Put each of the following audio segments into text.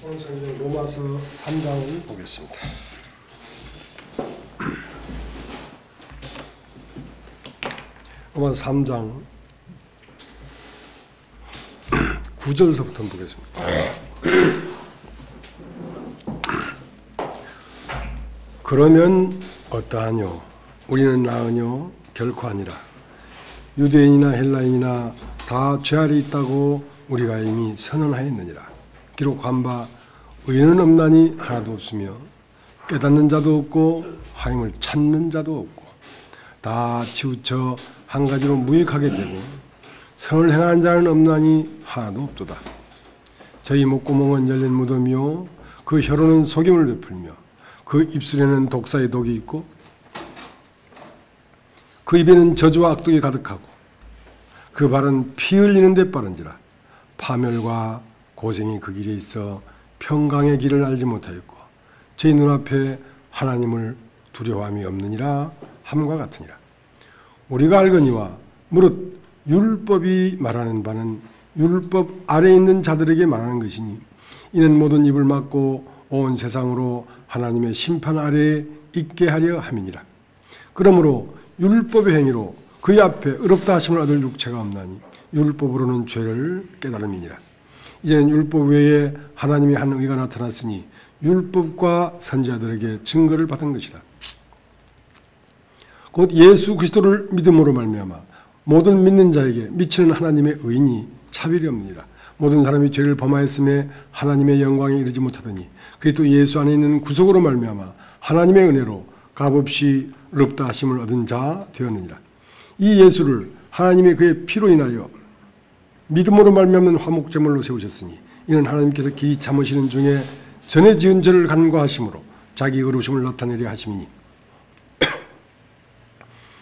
오늘 성경 로마서 3장을 보겠습니다. 로마서 3장 9절서부터 보겠습니다. 그러면 어떠하뇨? 우리는 나으뇨? 결코 아니라. 유대인이나 헬라인이나 다 죄 아래 있다고 우리가 이미 선언하였느니라. 기록 한바 의인은 없나니 하나도 없으며 깨닫는 자도 없고 하나님을 찾는 자도 없고 다 치우쳐 한 가지로 무익하게 되고 선을 행하는 자는 없나니 하나도 없도다. 저희 목구멍은 열린 무덤이요 그 혀로는 속임을 베풀며 그 입술에는 독사의 독이 있고 그 입에는 저주와 악독이 가득하고 그 발은 피 흘리는 데 빠른지라. 파멸과 고생이 그 길에 있어 평강의 길을 알지 못하였고 저희 눈앞에 하나님을 두려워함이 없느니라 함과 같으니라. 우리가 알거니와 무릇 율법이 말하는 바는 율법 아래에 있는 자들에게 말하는 것이니 이는 모든 입을 막고 온 세상으로 하나님의 심판 아래에 있게 하려 함이니라. 그러므로 율법의 행위로 그의 앞에 의롭다 하심을 얻을 육체가 없나니 율법으로는 죄를 깨달음이니라. 이제는 율법 외에 하나님의 한 의가 나타났으니 율법과 선지자들에게 증거를 받은 것이라. 곧 예수 그리스도를 믿음으로 말미암아 모든 믿는 자에게 미치는 하나님의 의인이 차별이 없느니라. 모든 사람이 죄를 범하였음에 하나님의 영광에 이르지 못하더니 그리스도 예수 안에 있는 구속으로 말미암아 하나님의 은혜로 값없이 의롭다 하심을 얻은 자 되었느니라. 이 예수를 하나님의 그의 피로 인하여 믿음으로 말미암는 화목제물로 세우셨으니 이는 하나님께서 기이 참으시는 중에 전에 지은 죄를 간과하심으로 자기 의로우심을 나타내려 하심이니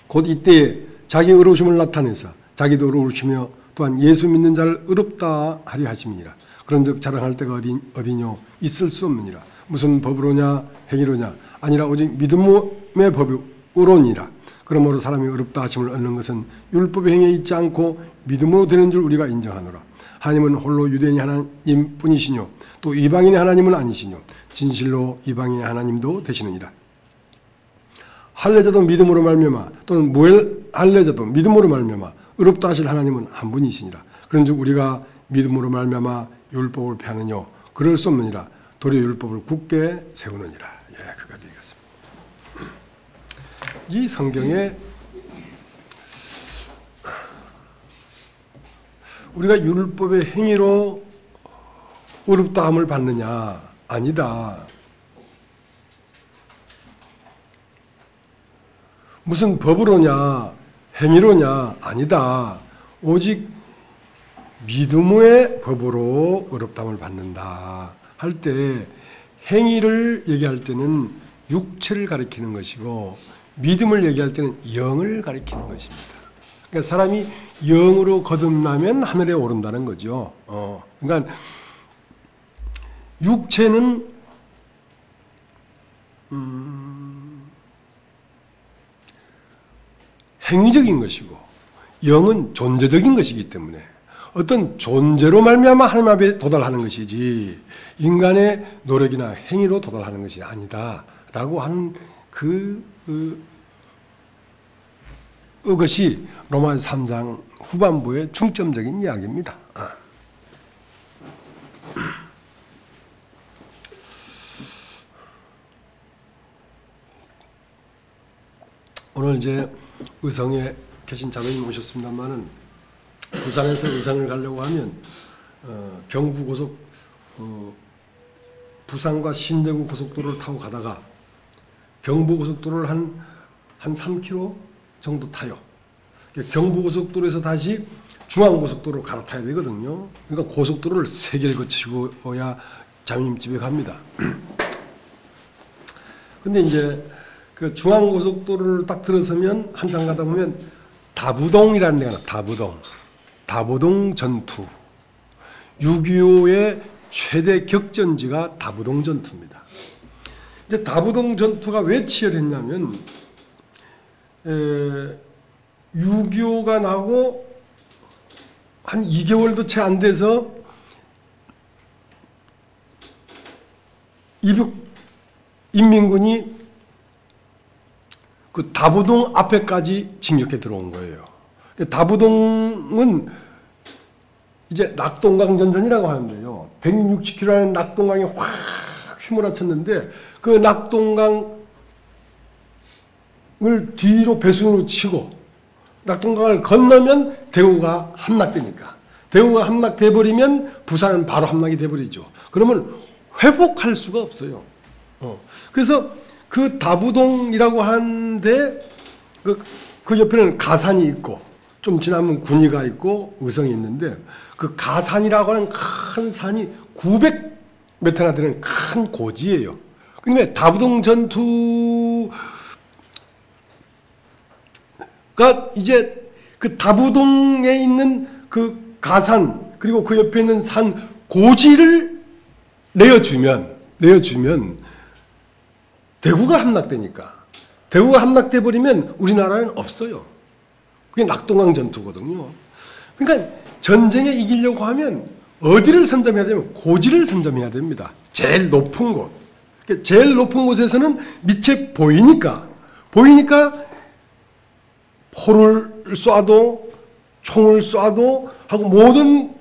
곧 이때에 자기 의로우심을 나타내사 자기도 의로우시며 또한 예수 믿는 자를 의롭다 하려 하심이니라. 그런즉 자랑할 때가 어디뇨? 있을 수 없느니라. 무슨 법으로냐 행위로냐 아니라 오직 믿음의 법으로니라. 그러므로 사람이 의롭다 하심을 얻는 것은 율법의 행위에 있지 않고 믿음으로 되는 줄 우리가 인정하노라. 하나님은 홀로 유대인이 하나님 뿐이시뇨 또 이방인의 하나님은 아니시뇨 진실로 이방인의 하나님도 되시느니라. 할례자도 믿음으로 말미암아 또는 무할례자도 믿음으로 말미암아 의롭다 하실 하나님은 한 분이시니라. 그런즉 우리가 믿음으로 말미암아 율법을 폐하느뇨 그럴 수 없느니라. 도리어 율법을 굳게 세우느니라. 그까지 읽었습니다. 이 성경에 우리가 율법의 행위로 의롭다함을 받느냐? 아니다. 무슨 법으로냐? 행위로냐? 아니다. 오직 믿음의 법으로 의롭다함을 받는다 할 때 행위를 얘기할 때는 육체를 가리키는 것이고 믿음을 얘기할 때는 영을 가리키는 것입니다. 그러니까 사람이 영으로 거듭나면 하늘에 오른다는 거죠. 그러니까 육체는 행위적인 것이고 영은 존재적인 것이기 때문에 어떤 존재로 말미암아 하나님 앞에 도달하는 것이지 인간의 노력이나 행위로 도달하는 것이 아니다라고 하는 그것이 로마서 3장 후반부의 중점적인 이야기입니다. 오늘 이제 의성에 계신 자매님 오셨습니다만은 부산에서 의성을 가려고 하면 경부고속 부산과 신대구 고속도로를 타고 가다가 경부고속도로를 한 3km 정도 타요. 경부고속도로에서 다시 중앙고속도로로 갈아타야 되거든요. 그러니까 고속도로를 3개를 거치고야 자매님 집에 갑니다. 근데 이제 그 중앙고속도로를 딱 들어서면 한참 가다 보면 다부동이라는 데가 나와요. 다부동 전투. 6.25의 최대 격전지가 다부동 전투입니다. 이제 다부동 전투가 왜 치열했냐면 6.25가 나고 한 2개월도 채 안 돼서 이북 인민군이 그 다부동 앞에까지 진격해 들어온 거예요. 다부동은 이제 낙동강 전선이라고 하는데요. 160km라는 낙동강이 확 휘몰아쳤는데 그 낙동강을 뒤로 배순으로 치고 낙동강을 건너면 대구가 함락되니까 대구가 함락돼 버리면 부산은 바로 함락이 돼 버리죠. 그러면 회복할 수가 없어요. 그래서 그 다부동이라고 하는데 그 옆에는 가산이 있고 좀 지나면 군위가 있고 의성이 있는데 그 가산이라고 하는 큰 산이 900m나 되는 큰 고지예요. 그런데 다부동 전투가 이제 그 다부동에 있는 그 가산 그리고 그 옆에 있는 산 고지를 내어주면 대구가 함락되니까 대구가 함락돼 버리면 우리나라는 없어요. 그게 낙동강 전투거든요. 그러니까 전쟁에 이기려고 하면 어디를 선점해야 되면 고지를 선점해야 됩니다. 제일 높은 곳. 제일 높은 곳에서는 밑에 보이니까 포를 쏴도 총을 쏴도 하고 모든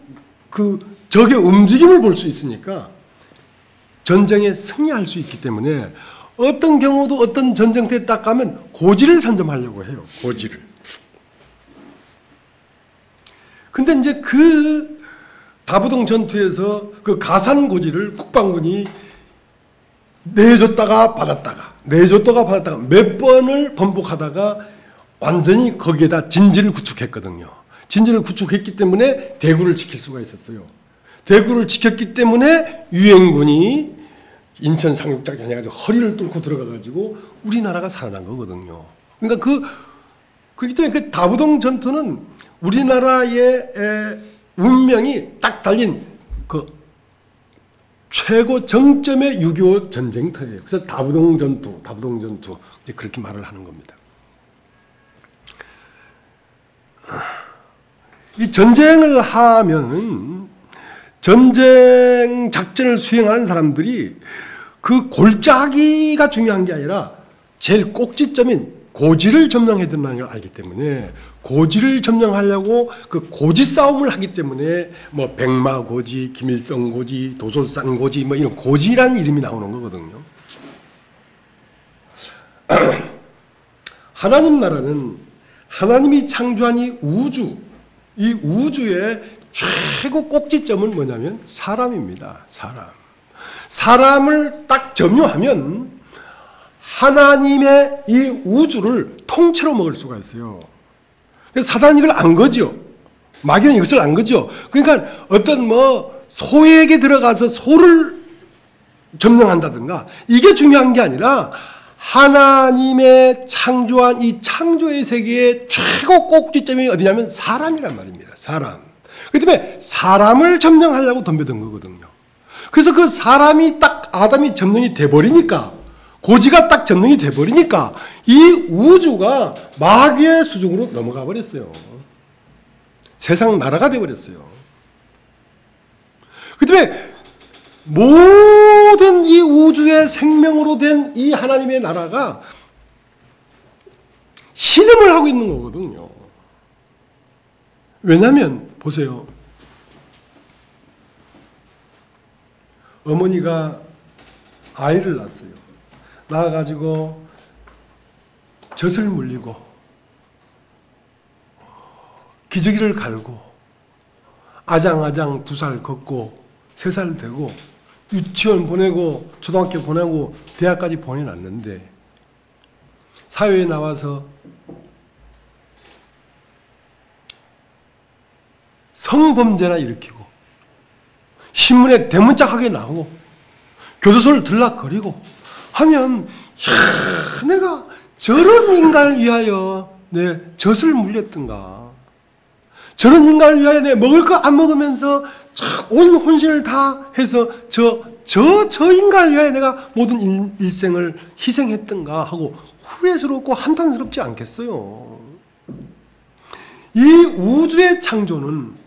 그 적의 움직임을 볼 수 있으니까 전쟁에 승리할 수 있기 때문에 어떤 경우도 어떤 전쟁터에 딱 가면 고지를 선점하려고 해요. 고지를. 근데 이제 그 다부동 전투에서 그 가산 고지를 국방군이 내줬다가 받았다가 몇 번을 번복하다가 완전히 거기에다 진지를 구축했거든요. 진지를 구축했기 때문에 대구를 지킬 수가 있었어요. 대구를 지켰기 때문에 유엔군이 인천 상륙작전 해가지고 허리를 뚫고 들어가가지고 우리나라가 살아난 거거든요. 그러니까 그렇기 때문에 그 다부동 전투는 우리나라의 운명이 딱 달린 그 최고 정점의 6.25 전쟁터예요. 그래서 다부동 전투 이제 그렇게 말을 하는 겁니다. 이 전쟁을 하면 전쟁 작전을 수행하는 사람들이 그 골짜기가 중요한 게 아니라 제일 꼭지점인 고지를 점령해야 된다는 걸 알기 때문에 고지를 점령하려고 그 고지 싸움을 하기 때문에 뭐 백마고지, 김일성고지, 도솔산고지 뭐 이런 고지라는 이름이 나오는 거거든요. 하나님 나라는 하나님이 창조한 이 우주의 최고 꼭지점은 뭐냐면 사람입니다. 사람을 딱 점유하면 하나님의 이 우주를 통째로 먹을 수가 있어요. 그래서 사단이 이걸 안 거죠. 마귀는 이것을 안 거죠. 그러니까 어떤 소에게 들어가서 소를 점령한다든가 이게 중요한 게 아니라 하나님의 창조한 이 창조의 세계의 최고 꼭지점이 어디냐면 사람이란 말입니다. 사람. 그렇기 때문에 사람을 점령하려고 덤벼든 거거든요. 그래서 그 사람이 딱 아담이 점령이 돼버리니까 고지가 딱 점령이 돼버리니까 이 우주가 마귀의 수중으로 넘어가 버렸어요. 세상 나라가 돼버렸어요. 그 때문에 모든 이 우주의 생명으로 된 이 하나님의 나라가 신음을 하고 있는 거거든요. 왜냐하면 보세요. 어머니가 아이를 낳았어요. 낳아가지고 젖을 물리고 기저귀를 갈고 아장아장 2살 걷고 3살 되고 유치원 보내고 초등학교 보내고 대학까지 보내놨는데 사회에 나와서 성범죄나 일으키고 신문에 대문짝하게 나오고 교도소를 들락거리고 하면 내가 저런 인간을 위하여 내 젖을 물렸던가 저런 인간을 위하여 내 먹을 거 안 먹으면서 온 혼신을 다 해서 저 인간을 위하여 내가 모든 일생을 희생했던가 하고 후회스럽고 한탄스럽지 않겠어요. 이 우주의 창조는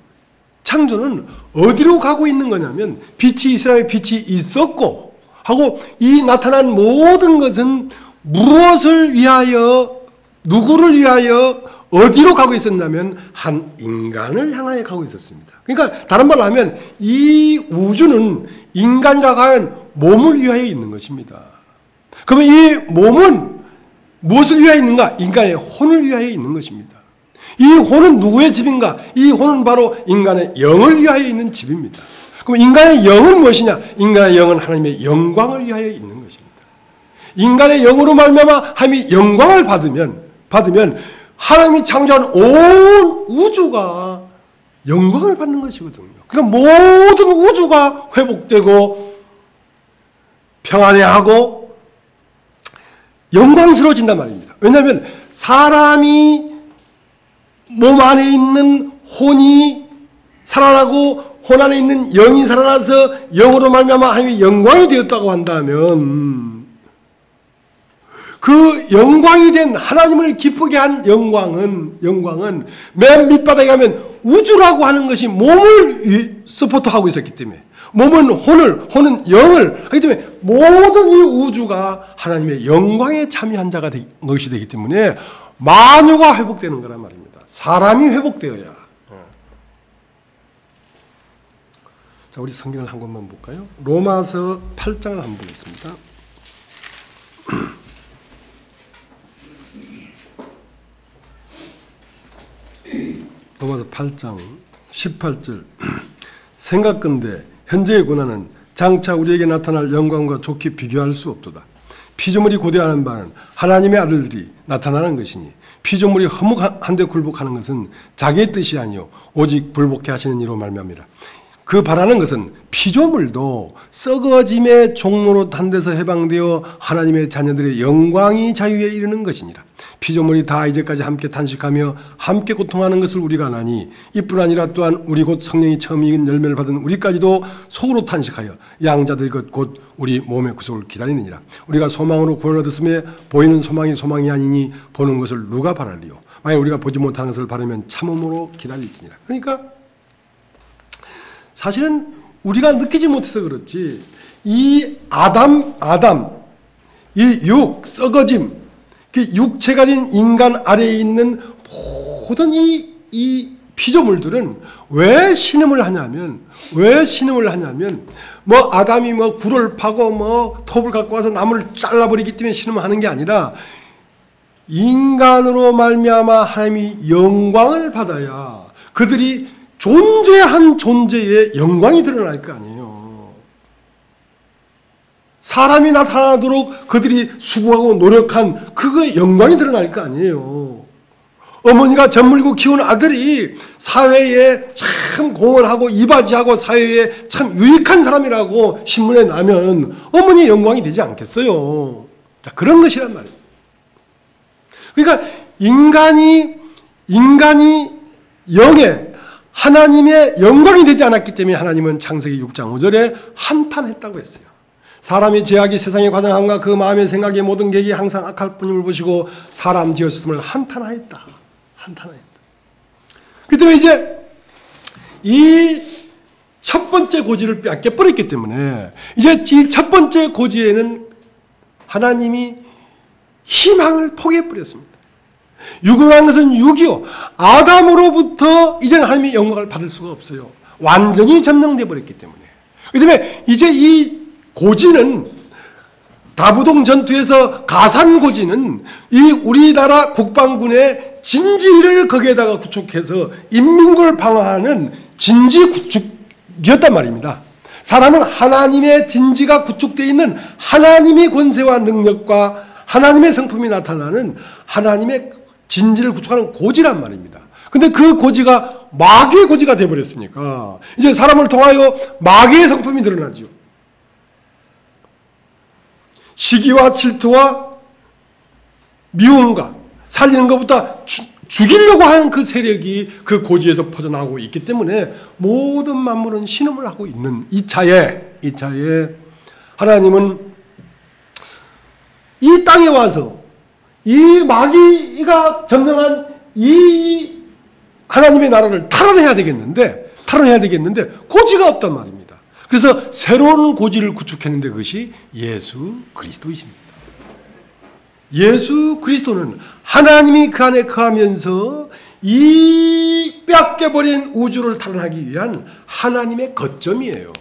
어디로 가고 있는 거냐면 빛이 이 사람의 빛이 있었고 하고 이 나타난 모든 것은 무엇을 위하여, 누구를 위하여, 어디로 가고 있었냐면 한 인간을 향하여 가고 있었습니다. 그러니까 다른 말로 하면 이 우주는 인간이라고 하는 몸을 위하여 있는 것입니다. 그러면 이 몸은 무엇을 위하여 있는가? 인간의 혼을 위하여 있는 것입니다. 이 혼은 누구의 집인가? 이 혼은 바로 인간의 영을 위하여 있는 집입니다. 그럼 인간의 영은 무엇이냐? 인간의 영은 하나님의 영광을 위하여 있는 것입니다. 인간의 영으로 말미암아 하나님의 영광을 받으면 하나님이 창조한 온 우주가 영광을 받는 것이거든요. 그러니까 모든 우주가 회복되고 평안해하고 영광스러워진단 말입니다. 왜냐하면 사람이 몸 안에 있는 혼이 살아나고 혼 안에 있는 영이 살아나서 영으로 말미암아 하나님의 영광이 되었다고 한다면 그 영광이 된 하나님을 기쁘게 한 영광은 맨 밑바닥에 가면 우주라고 하는 것이 몸을 서포트하고 있었기 때문에 몸은 혼은 영을 하기 때문에 모든 이 우주가 하나님의 영광에 참여한 자가 것이 되기 때문에 만유가 회복되는 거란 말입니다. 사람이 회복되어야. 자, 우리 성경을 한 권만 볼까요? 로마서 8장을 한번 보겠습니다. 로마서 8장 18절 생각건대 현재의 고난은 장차 우리에게 나타날 영광과 좋게 비교할 수 없도다. 피조물이 고대하는 바는 하나님의 아들들이 나타나는 것이니 피조물이 허묵한데 굴복하는 것은 자기의 뜻이 아니요 오직 굴복해 하시는 이로 말미암이라. 그 바라는 것은 피조물도 썩어짐의 종로로 한 데서 해방되어 하나님의 자녀들의 영광이 자유에 이르는 것이니라. 피조물이 다 이제까지 함께 탄식하며 함께 고통하는 것을 우리가 아나니 이뿐 아니라 또한 우리 곧 성령이 처음 익은 열매를 받은 우리까지도 속으로 탄식하여 양자들 것 곧 우리 몸의 구속을 기다리느니라. 우리가 소망으로 구원을 얻었음에 보이는 소망이 아니니 보는 것을 누가 바라리요. 만약 우리가 보지 못하는 것을 바라면 참음으로 기다릴지니라. 그러니까 사실은 우리가 느끼지 못해서 그렇지 이 아담 이 썩어짐 그 육체가 된 인간 아래에 있는 모든 이 피조물들은 왜 신음을 하냐면 뭐 아담이 뭐 굴을 파고 뭐 톱을 갖고 와서 나무를 잘라버리기 때문에 신음하는 게 아니라 인간으로 말미암아 하나님이 영광을 받아야 그들이 존재한 존재의 영광이 드러날 거 아니에요. 사람이 나타나도록 그들이 수고하고 노력한 그거의 영광이 드러날 거 아니에요. 어머니가 젖물고 키운 아들이 사회에 참 공헌하고 이바지하고 사회에 참 유익한 사람이라고 신문에 나면 어머니의 영광이 되지 않겠어요. 자, 그런 것이란 말이에요. 그러니까 인간이 영에 하나님의 영광이 되지 않았기 때문에 하나님은 창세기 6장 5절에 한탄했다고 했어요. 사람의 죄악이 세상에 관영함과 그 마음의 생각의 모든 계획이 항상 악할 뿐임을 보시고 사람 지었음을 한탄하였다. 그 때문에 이제 이 첫 번째 고지를 뺏겨버렸기 때문에 이제 이 첫 번째 고지에는 하나님이 희망을 포기해버렸습니다. 육이라는 것은 육이요. 아담으로부터 이제는 하나님의 영광을 받을 수가 없어요. 완전히 점령되어 버렸기 때문에. 그렇기 때문에 이제 이 고지는 다부동 전투에서 가산 고지는 이 우리나라 국방군의 진지를 거기에다가 구축해서 인민군을 방어하는 진지 구축이었단 말입니다. 사람은 하나님의 진지가 구축되어 있는 하나님의 권세와 능력과 하나님의 성품이 나타나는 하나님의 진지를 구축하는 고지란 말입니다. 근데 그 고지가 마귀의 고지가 되어버렸으니까 이제 사람을 통하여 마귀의 성품이 드러나죠. 시기와 질투와 미움과 살리는 것보다 죽이려고 하는 그 세력이 그 고지에서 퍼져나오고 있기 때문에 모든 만물은 신음을 하고 있는 이 차에 하나님은 이 땅에 와서 이 마귀가 점령한 이 하나님의 나라를 탈환해야 되겠는데 고지가 없단 말입니다. 그래서 새로운 고지를 구축했는데 그것이 예수 그리스도이십니다. 예수 그리스도는 하나님이 그 안에 거하면서 이 뺏겨버린 우주를 탈환하기 위한 하나님의 거점이에요.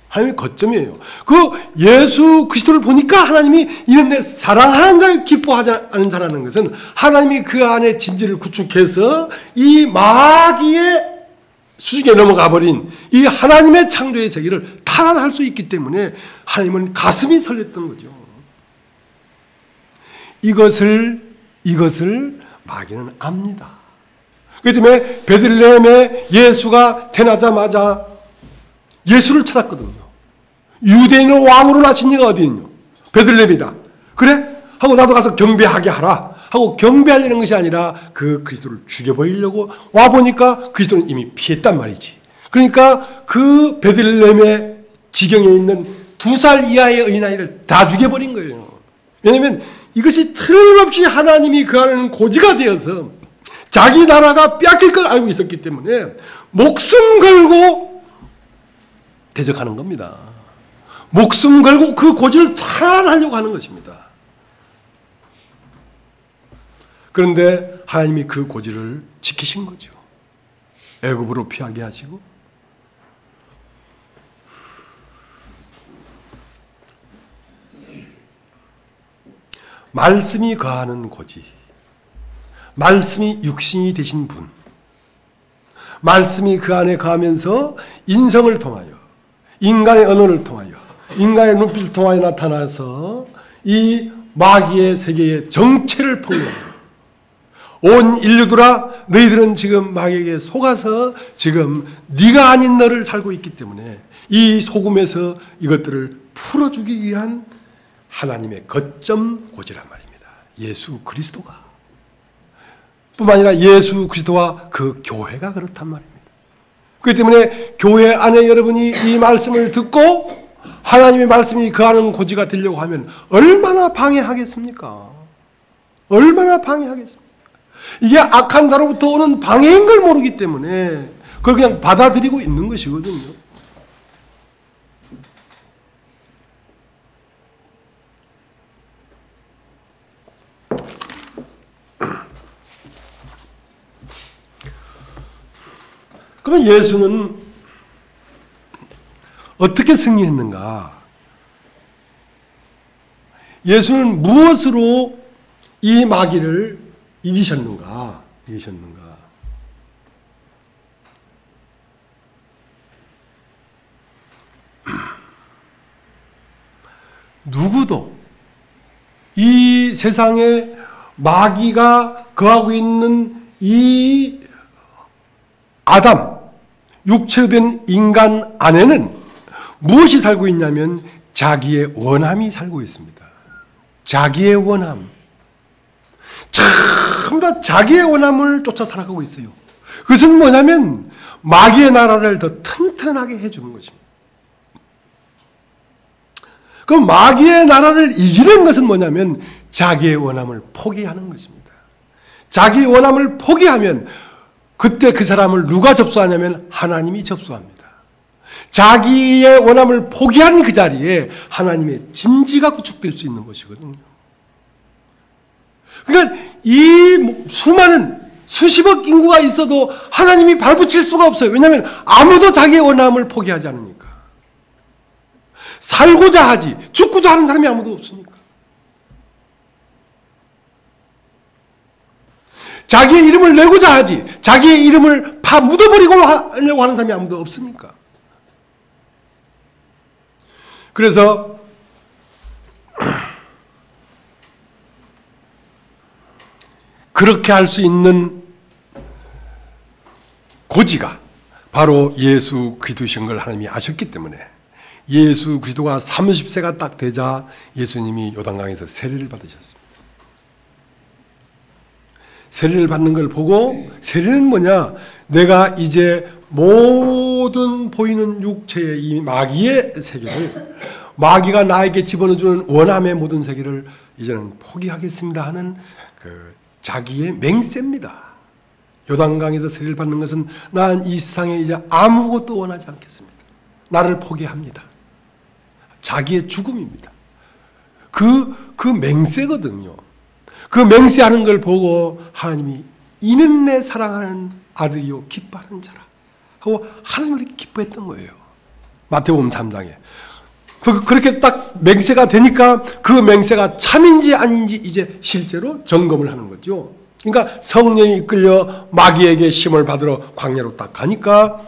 하나님의 거점이에요. 그 예수 그리스도를 보니까 하나님이 이런 내 사랑하는 자를 기뻐하지 않는 자라는 것은 하나님이 그 안에 진지를 구축해서 이 마귀의 수직에 넘어가 버린 이 하나님의 창조의 세계를 탈환할 수 있기 때문에 하나님은 가슴이 설렜던 거죠. 이것을 마귀는 압니다. 그렇기 때문에 베들레헴에 예수가 태어나자마자 예수를 찾았거든요. 유대인을 왕으로 낳으신 이가 어디 있냐? 베들레헴이다. 그래? 하고 나도 가서 경배하게 하라. 하고 경배하려는 것이 아니라 그 그리스도를 죽여버리려고 와보니까 그리스도는 이미 피했단 말이지. 그러니까 그 베들레헴의 지경에 있는 2살 이하의 어린아이를 다 죽여버린 거예요. 왜냐하면 이것이 틀림없이 하나님이 그하는 고지가 되어서 자기 나라가 뺏길 걸 알고 있었기 때문에 목숨 걸고 대적하는 겁니다. 목숨 걸고 그 고지를 탈환하려고 하는 것입니다. 그런데 하나님이 그 고지를 지키신 거죠. 애굽으로 피하게 하시고 말씀이 거하는 고지, 말씀이 육신이 되신 분, 말씀이 그 안에 거하면서 인성을 통하여 인간의 언어를 통하여 인간의 눈빛을 통하여 나타나서 이 마귀의 세계의 정체를 폭로합니다. 온 인류들아 너희들은 지금 마귀에게 속아서 지금 네가 아닌 너를 살고 있기 때문에 이 속음에서 이것들을 풀어주기 위한 하나님의 거점 고지란 말입니다. 예수 그리스도가 뿐만 아니라 예수 그리스도와 그 교회가 그렇단 말입니다. 그렇기 때문에 교회 안에 여러분이 이 말씀을 듣고 하나님의 말씀이 거하는 고지가 되려고 하면 얼마나 방해하겠습니까? 얼마나 방해하겠습니까? 이게 악한 자로부터 오는 방해인 걸 모르기 때문에 그걸 그냥 받아들이고 있는 것이거든요. 그러면 예수는 어떻게 승리했는가? 예수는 무엇으로 이 마귀를 이기셨는가? 누구도 이 세상에 마귀가 거하고 있는 이 아담, 육체로 된 인간 안에는 무엇이 살고 있냐면 자기의 원함이 살고 있습니다. 자기의 원함. 전부 다 자기의 원함을 쫓아 살아가고 있어요. 그것은 뭐냐면 마귀의 나라를 더 튼튼하게 해주는 것입니다. 그럼 마귀의 나라를 이기는 것은 뭐냐면 자기의 원함을 포기하는 것입니다. 자기의 원함을 포기하면 그때 그 사람을 누가 접수하냐면 하나님이 접수합니다. 자기의 원함을 포기한 그 자리에 하나님의 진지가 구축될 수 있는 것이거든요. 그러니까 이 수많은 수십억 인구가 있어도 하나님이 발붙일 수가 없어요. 왜냐하면 아무도 자기의 원함을 포기하지 않으니까. 살고자 하지 죽고자 하는 사람이 아무도 없으니까. 자기의 이름을 내고자 하지 자기의 이름을 파 묻어버리고 하려고 하는 사람이 아무도 없으니까. 그래서 그렇게 할 수 있는 고지가 바로 예수 그리스도이신 걸 하나님이 아셨기 때문에 예수 그리스도가 30세가 딱 되자 예수님이 요단강에서 세례를 받으셨습니다. 세례를 받는 걸 보고 세례는 뭐냐? 내가 이제 모든 보이는 육체의 이 마귀의 세계를 마귀가 나에게 집어넣어주는 원함의 모든 세계를 이제는 포기하겠습니다 하는 그 자기의 맹세입니다. 요단강에서 세례를 받는 것은 난 이 세상에 이제 아무것도 원하지 않겠습니다. 나를 포기합니다. 자기의 죽음입니다. 그 맹세거든요. 그 맹세하는 걸 보고 하나님이 이는 내 사랑하는 아들이요 기뻐하는 자라 하고 하나님을 기뻐했던 거예요. 마태복음 3장에. 그렇게 딱 맹세가 되니까 그 맹세가 참인지 아닌지 이제 실제로 점검을 하는 거죠. 그러니까 성령이 이끌려 마귀에게 힘을 받으러 광야로 딱 가니까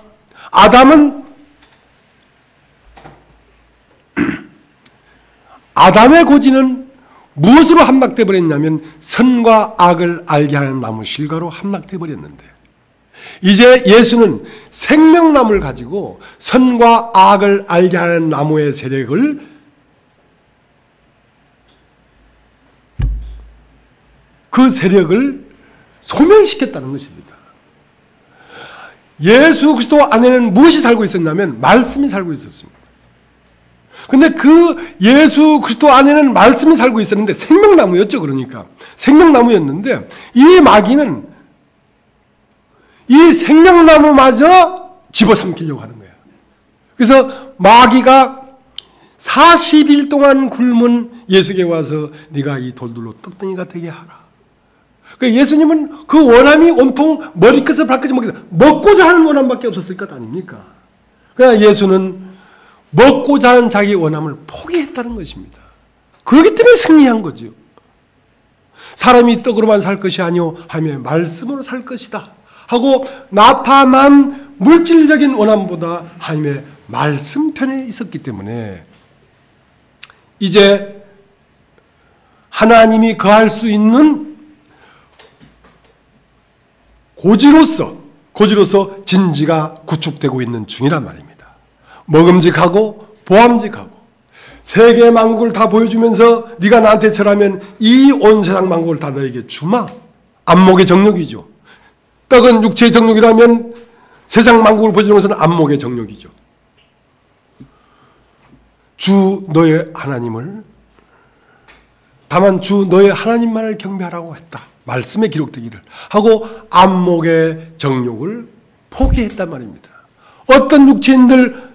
아담의 고지는 무엇으로 함락돼 버렸냐면 선과 악을 알게 하는 나무 실과로 함락돼 버렸는데 이제 예수는 생명나무를 가지고 선과 악을 알게 하는 나무의 세력을 그 세력을 소멸시켰다는 것입니다. 예수 그리스도 안에는 무엇이 살고 있었냐면 말씀이 살고 있었습니다. 근데 그 예수 그리스도 안에는 말씀이 살고 있었는데 생명나무였죠. 그러니까 생명나무였는데 이 마귀는 이 생명나무마저 집어삼키려고 하는 거예요. 그래서 마귀가 40일 동안 굶은 예수에게 와서 네가 이 돌들로 떡덩이가 되게 하라. 그러니까 예수님은 그 원함이 온통 머리끝을 발끝을 먹고자 하는 원함밖에 없었을 것 아닙니까? 그러나 예수는 먹고자 하는 자기 원함을 포기했다는 것입니다. 그렇기 때문에 승리한 거죠. 사람이 떡으로만 살 것이 아니오 하며 말씀으로 살 것이다 하고 나타난 물질적인 원함보다 하나님의 말씀 편에 있었기 때문에 이제 하나님이 거할 수 있는 고지로서 진지가 구축되고 있는 중이란 말입니다. 먹음직하고 보암직하고 세계 만국을 다 보여주면서 네가 나한테 절하면 이 온 세상 만국을 다 너에게 주마. 안목의 정욕이죠. 떡은 육체의 정욕이라면 세상 만국을 보여주는 것은 안목의 정욕이죠. 주 너의 하나님을 다만 주 너의 하나님만을 경배하라고 했다. 말씀에 기록되기를 하고 안목의 정욕을 포기했단 말입니다. 어떤 육체인들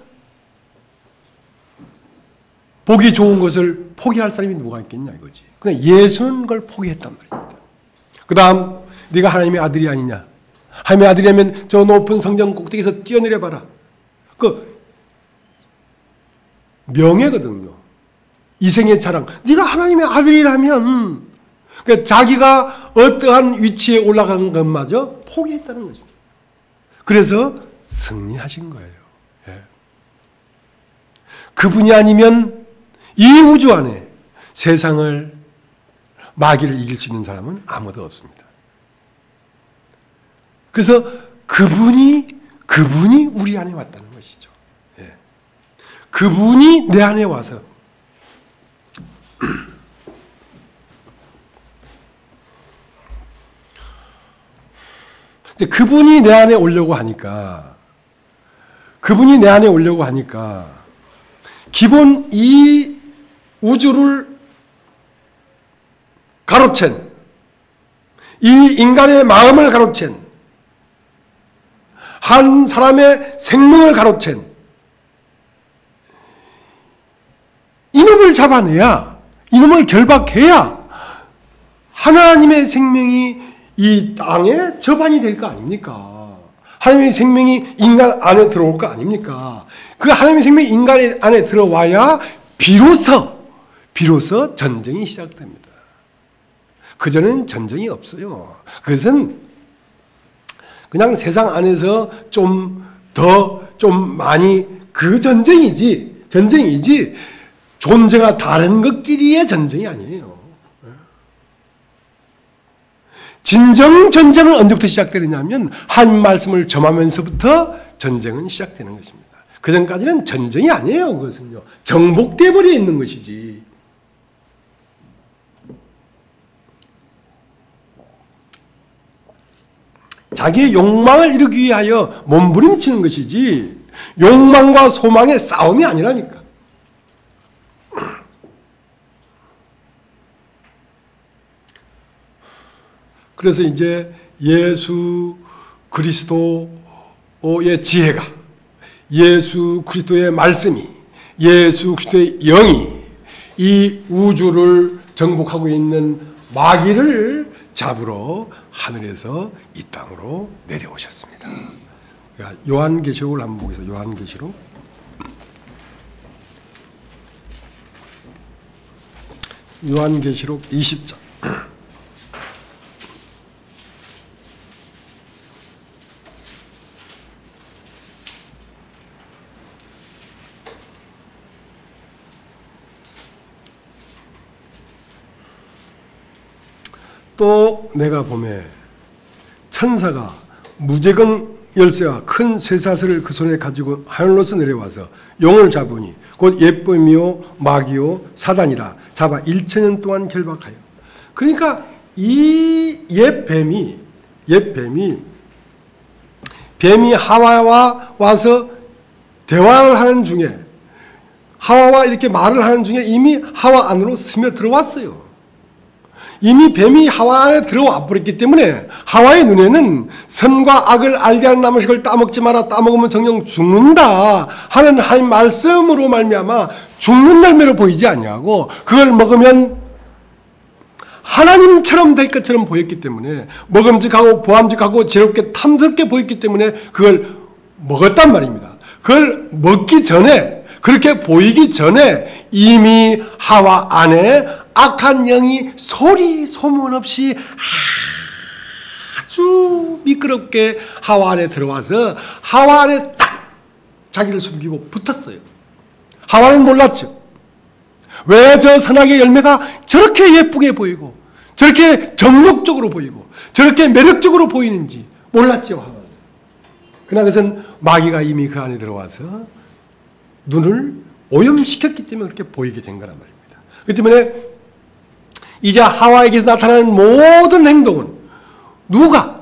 보기 좋은 것을 포기할 사람이 누가 있겠냐 이거지. 그냥 예수는 그걸 포기했단 말입니다. 그 다음 네가 하나님의 아들이 아니냐. 하나님의 아들이라면 저 높은 성전 꼭대기에서 뛰어내려 봐라. 그 명예거든요. 이생의 자랑. 네가 하나님의 아들이라면 그러니까 자기가 어떠한 위치에 올라간 것마저 포기했다는 거죠. 그래서 승리하신 거예요. 예. 그분이 아니면 이 우주 안에 세상을 마귀를 이길 수 있는 사람은 아무도 없습니다. 그래서 그분이 우리 안에 왔다는 것이죠. 예. 그분이 내 안에 와서 근데 그분이 내 안에 오려고 하니까 기본 이 우주를 가로챈 이 인간의 마음을 가로챈 한 사람의 생명을 가로챈 이놈을 잡아내야 이놈을 결박해야 하나님의 생명이 이 땅에 접안이 될 거 아닙니까? 하나님의 생명이 인간 안에 들어올 거 아닙니까? 그 하나님의 생명이 인간 안에 들어와야 비로소 전쟁이 시작됩니다. 그전에는 전쟁이 없어요. 그것은 그냥 세상 안에서 좀 많이 그 전쟁이지 존재가 다른 것끼리의 전쟁이 아니에요. 진정 전쟁은 언제부터 시작되느냐면 한 말씀을 점하면서부터 전쟁은 시작되는 것입니다. 그 전까지는 전쟁이 아니에요. 그것은요. 정복돼 버려 있는 것이지. 자기의 욕망을 이루기 위하여 몸부림치는 것이지 욕망과 소망의 싸움이 아니라니까. 그래서 이제 예수 그리스도의 지혜가 예수 그리스도의 말씀이, 예수 그리스도의 영이 이 우주를 정복하고 있는 마귀를 잡으러 하늘에서 이 땅으로 내려오셨습니다. 요한계시록을 한번 보겠습니다. 요한계시록. 요한계시록 20장. 또 내가 보매 천사가 무제공 열쇠와 큰 쇠사슬을 그 손에 가지고 하늘로서 내려와서 용을 잡으니 곧 옛뱀이요 마귀요 사단이라 잡아 1000년 동안 결박하여. 그러니까 이 옛뱀이 하와와 와서 대화를 하는 중에, 하와와 이렇게 말을 하는 중에 이미 하와 안으로 스며 들어왔어요. 이미 뱀이 하와 안에 들어와 버렸기 때문에 하와의 눈에는 선과 악을 알게 하는 나무식을 따먹지 마라, 따먹으면 정녕 죽는다 하는 하나님 말씀으로 말미암아 죽는 열매로 보이지 아니하고 그걸 먹으면 하나님처럼 될 것처럼 보였기 때문에, 먹음직하고 보암직하고 지혜롭게 탐스럽게 보였기 때문에 그걸 먹었단 말입니다. 그걸 먹기 전에, 그렇게 보이기 전에 이미 하와 안에 악한 영이 소리 소문 없이 아주 미끄럽게 하와 안에 들어와서 하와 안에 딱 자기를 숨기고 붙었어요. 하와는 몰랐죠. 왜 저 선악의 열매가 저렇게 예쁘게 보이고 저렇게 정욕적으로 보이고 저렇게 매력적으로 보이는지 몰랐죠. 하와는. 그러나 그것은 마귀가 이미 그 안에 들어와서 눈을 오염시켰기 때문에 그렇게 보이게 된 거란 말입니다. 그렇기 때문에 이제 하와에게서 나타나는 모든 행동은 누가?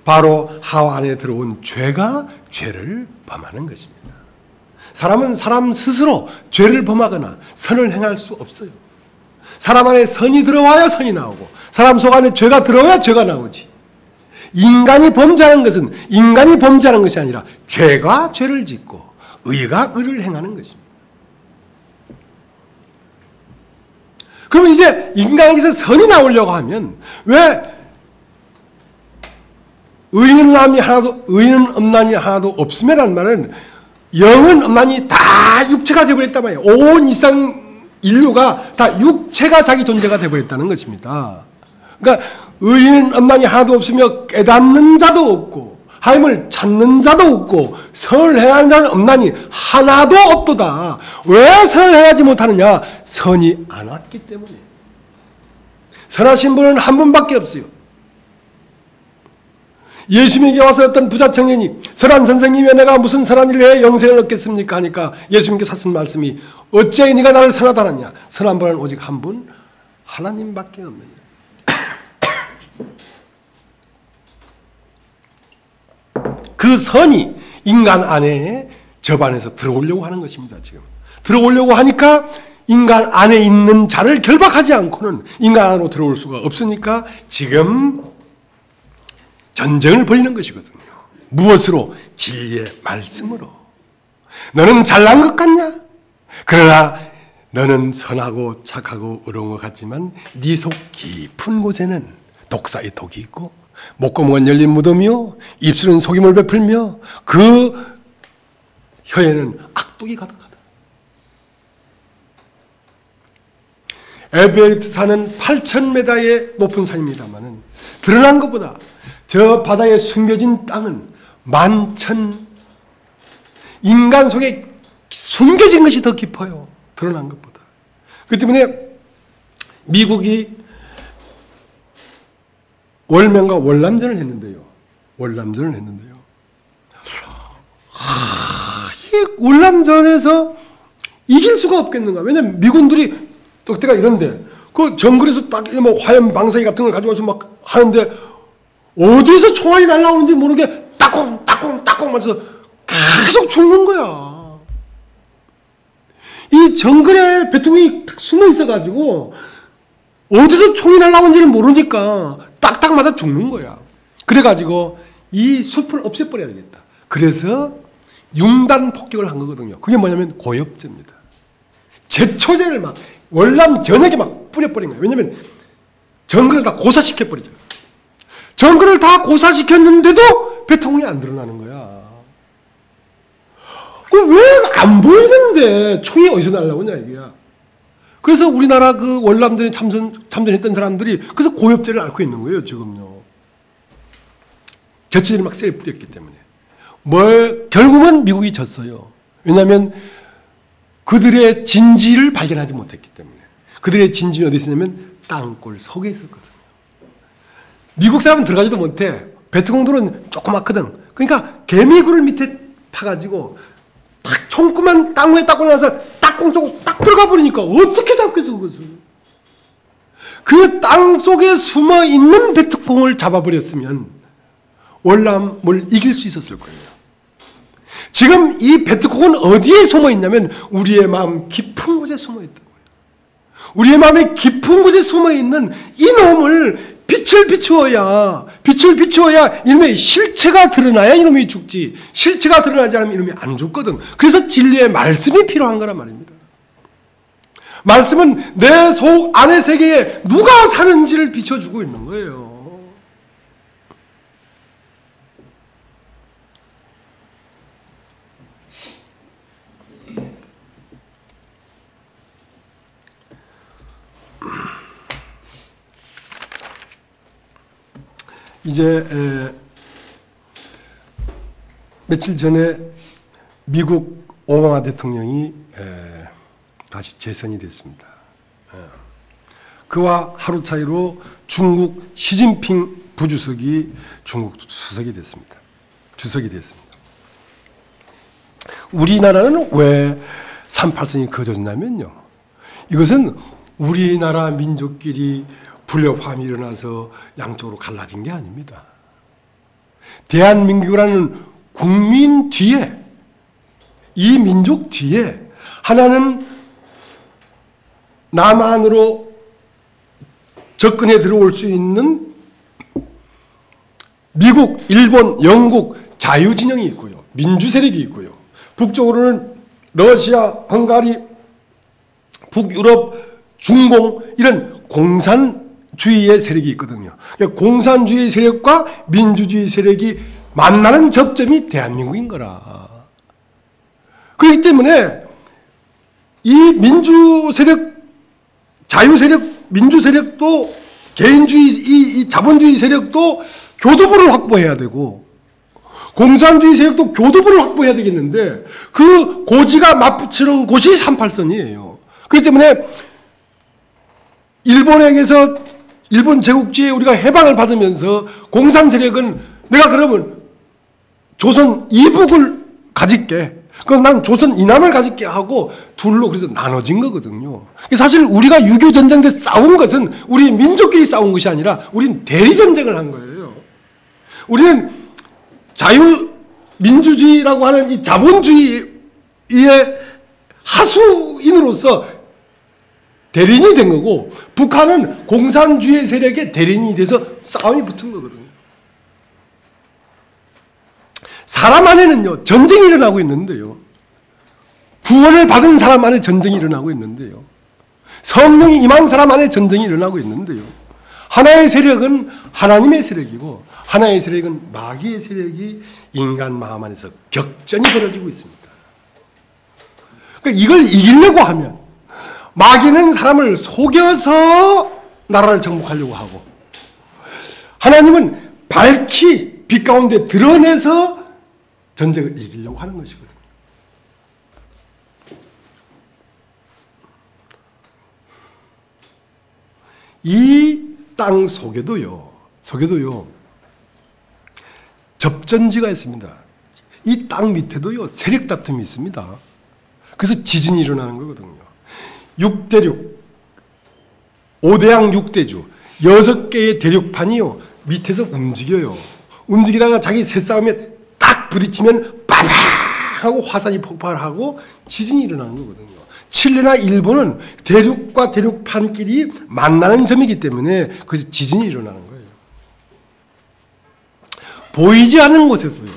바로 하와 안에 들어온 죄가 죄를 범하는 것입니다. 사람은 사람 스스로 죄를 범하거나 선을 행할 수 없어요. 사람 안에 선이 들어와야 선이 나오고 사람 속 안에 죄가 들어와야 죄가 나오지. 인간이 범죄하는 것은 인간이 범죄하는 것이 아니라 죄가 죄를 짓고 의가 의를 행하는 것입니다. 그러면 이제 인간에게서 선이 나오려고 하면 왜 의인은 없나니 하나도 없음이라는 말은 영은 없나니 다 육체가 되어버렸단 말이에요. 온 이상 인류가 다 육체가 자기 존재가 되어버렸다는 것입니다. 그러니까 의인은 없나니 하나도 없으며 깨닫는 자도 없고 하나님을 찾는 자도 없고 선을 행하는 자는 없나니 하나도 없도다. 왜 선을 행하지 못하느냐? 선이 안 왔기 때문에. 선하신 분은 한 분밖에 없어요. 예수님에게 와서 어떤 부자 청년이 선한 선생님이 내가 무슨 선한 일을 해 영생을 얻겠습니까? 하니까 예수님께서 하신 말씀이 어째 네가 나를 선하다 하느냐? 선한 분은 오직 한 분 하나님밖에 없느니라. 그 선이 인간 안에 접안에서 들어오려고 하는 것입니다. 지금 들어오려고 하니까 인간 안에 있는 자를 결박하지 않고는 인간 안으로 들어올 수가 없으니까 지금 전쟁을 벌이는 것이거든요. 무엇으로? 진리의 말씀으로. 너는 잘난 것 같냐? 그러나 너는 선하고 착하고 의로운 것 같지만 네 속 깊은 곳에는 독사의 독이 있고 목구멍은 열린 무덤이요 입술은 속임을 베풀며 그 혀에는 악독이 가득하다. 에베레스트 산은 8,000m의 높은 산입니다만은 드러난 것보다 저 바다에 숨겨진 땅은 11,000 인간 속에 숨겨진 것이 더 깊어요. 드러난 것보다. 그 때문에 미국이 월명과 월남전을 했는데요. 이 월남전에서 이길 수가 없겠는가? 왜냐면 미군들이 그때가 이런데 그 정글에서 딱 뭐 화염 방사기 같은 걸 가져와서 막 하는데 어디서 총알이 날라오는지 모르게 따콩 하면서 계속 죽는 거야. 이 정글에 배통이 숨어 있어가지고 어디서 총이 날라오는지를 모르니까 딱딱 맞아 죽는 거야. 그래가지고 이 숲을 없애버려야 되겠다. 그래서 융단 폭격을 한 거거든요. 그게 뭐냐면 고엽제입니다. 제초제를 막 월남 전역에 막 뿌려버린 거예요. 왜냐하면 정글을 다 고사시켜버리죠. 정글을 다 고사시켰는데도 배트콩이 안 드러나는 거야. 왜 안 보이는데 총이 어디서 날라오냐 이거야. 그래서 우리나라 그 월남전에 참전했던 사람들이 그래서 고엽제를 앓고 있는 거예요 지금요. 제초제를 막 세게 뿌렸기 때문에. 결국은 미국이 졌어요. 왜냐하면 그들의 진지를 발견하지 못했기 때문에. 그들의 진지는 어디 있었냐면 땅굴 속에 있었거든요. 미국 사람은 들어가지도 못해. 베트콩들은 조그맣거든. 그러니까 개미굴을 밑에 파가지고 딱 총구만 땅 위에 딱 올라가서 딱 공속으로 딱 들어가 버리니까 어떻게 잡겠어 그것을. 그 땅 속에 숨어 있는 베트콩을 잡아버렸으면 월남을 이길 수 있었을 거예요. 지금 이 베트콩은 어디에 숨어 있냐면 우리의 마음 깊은 곳에 숨어 있다는 거예요. 우리의 마음의 깊은 곳에 숨어 있는 이 놈을 빛을 비추어야 이놈의 실체가 드러나야 이놈이 죽지. 실체가 드러나지 않으면 이놈이 안 죽거든. 그래서 진리의 말씀이 필요한 거란 말입니다. 말씀은 내 속 안의 세계에 누가 사는지를 비춰주고 있는 거예요. 이제 며칠 전에 미국 오바마 대통령이 다시 재선이 됐습니다. 그와 하루 차이로 중국 시진핑 부주석이 중국 주석이 됐습니다. 우리나라는 왜 38선이 거졌냐면요. 이것은 우리나라 민족끼리 불협화음이 일어나서 양쪽으로 갈라진 게 아닙니다. 대한민국이라는 국민 뒤에, 이 민족 뒤에 하나는 남한으로 접근해 들어올 수 있는 미국, 일본, 영국 자유진영이 있고요. 민주세력이 있고요. 북쪽으로는 러시아, 헝가리, 북유럽, 중공 이런 공산주의의 세력이 있거든요. 공산주의 세력과 민주주의 세력이 만나는 접점이 대한민국인 거라. 그렇기 때문에 이 민주세력, 자유세력, 민주세력도 개인주의, 이 자본주의 세력도 교두보를 확보해야 되고 공산주의 세력도 교두보를 확보해야 되겠는데 그 고지가 맞붙이는 곳이 38선이에요. 그렇기 때문에 일본에게서 일본 제국주의에 우리가 해방을 받으면서 공산 세력은 내가 그러면 조선 이북을 가질게. 그럼 난 조선 이남을 가질게 하고 둘로 그래서 나눠진 거거든요. 사실 우리가 6.25 전쟁 때 싸운 것은 우리 민족끼리 싸운 것이 아니라 우리는 대리전쟁을 한 거예요. 우리는 자유민주주의라고 하는 이 자본주의의 하수인으로서 대리인이 된 거고 북한은 공산주의 세력의 대리인이 돼서 싸움이 붙은 거거든요. 사람 안에는요 전쟁이 일어나고 있는데요. 구원을 받은 사람 안에 전쟁이 일어나고 있는데요. 성령이 임한 사람 안에 전쟁이 일어나고 있는데요. 하나의 세력은 하나님의 세력이고 하나의 세력은 마귀의 세력이 인간 마음 안에서 격전이 벌어지고 있습니다. 그러니까 이걸 이기려고 하면 마귀는 사람을 속여서 나라를 정복하려고 하고 하나님은 밝히 빛 가운데 드러내서 전쟁을 이기려고 하는 것이거든요. 이 땅 속에도요 접전지가 있습니다. 이 땅 밑에도요 세력 다툼이 있습니다. 그래서 지진이 일어나는 거거든요. 6대륙, 5대양 6대주 6개의 대륙판이요 밑에서 움직여요. 움직이다가 자기 새싸움에 딱 부딪히면 빠방 하고 화산이 폭발하고 지진이 일어나는 거거든요. 칠레나 일본은 대륙과 대륙판끼리 만나는 점이기 때문에 그래서 지진이 일어나는 거예요. 보이지 않는 곳에서요.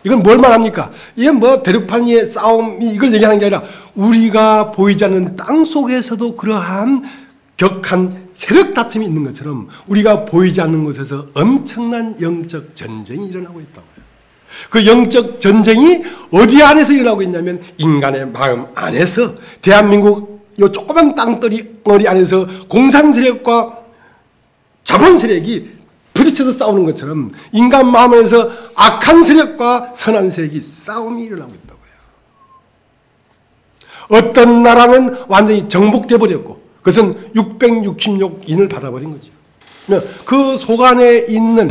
이건 뭘 말합니까? 이게 뭐 대륙판 위의 싸움이 이걸 얘기하는 게 아니라 우리가 보이지 않는 땅 속에서도 그러한 격한 세력 다툼이 있는 것처럼 우리가 보이지 않는 곳에서 엄청난 영적 전쟁이 일어나고 있다고요. 그 영적 전쟁이 어디 안에서 일어나고 있냐면 인간의 마음 안에서 대한민국 이 조그만 땅덩어리 안에서 공산 세력과 자본 세력이 부딪혀서 싸우는 것처럼 인간 마음에서 악한 세력과 선한 세력이 싸움이 일어나고 있다고요. 어떤 나라는 완전히 정복돼 버렸고 그것은 666인을 받아버린 거죠. 그 속 안에 있는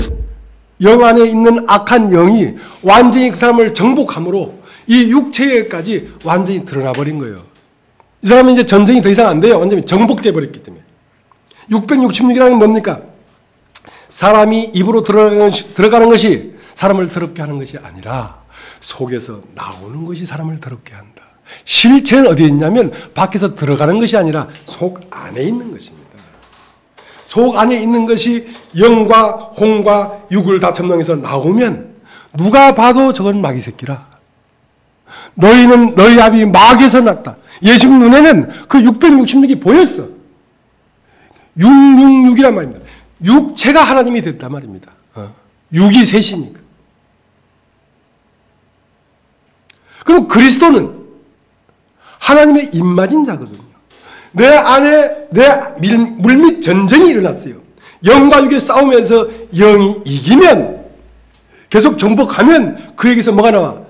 영 안에 있는 악한 영이 완전히 그 사람을 정복함으로 이 육체에까지 완전히 드러나 버린 거예요. 이 사람은 이제 전쟁이 더 이상 안 돼요. 완전히 정복돼 버렸기 때문에. 666이라는 건 뭡니까? 사람이 입으로 들어가는 것이 사람을 더럽게 하는 것이 아니라 속에서 나오는 것이 사람을 더럽게 한다. 실체는 어디에 있냐면 밖에서 들어가는 것이 아니라 속 안에 있는 것입니다. 속 안에 있는 것이 영과 홍과 육을 다 점령해서 나오면 누가 봐도 저건 마귀 새끼라. 너희는 너희 아비 마귀에서 났다. 예수님 눈에는 그 666이 보였어. 666이란 말입니다. 육체가 하나님이 됐단 말입니다. 육이 셋이니까. 그럼 그리스도는 하나님의 입맞은 자거든요. 내 안에 내 물밑 전쟁이 일어났어요. 영과 육이 싸우면서 영이 이기면 계속 정복하면 그에게서 뭐가 나와?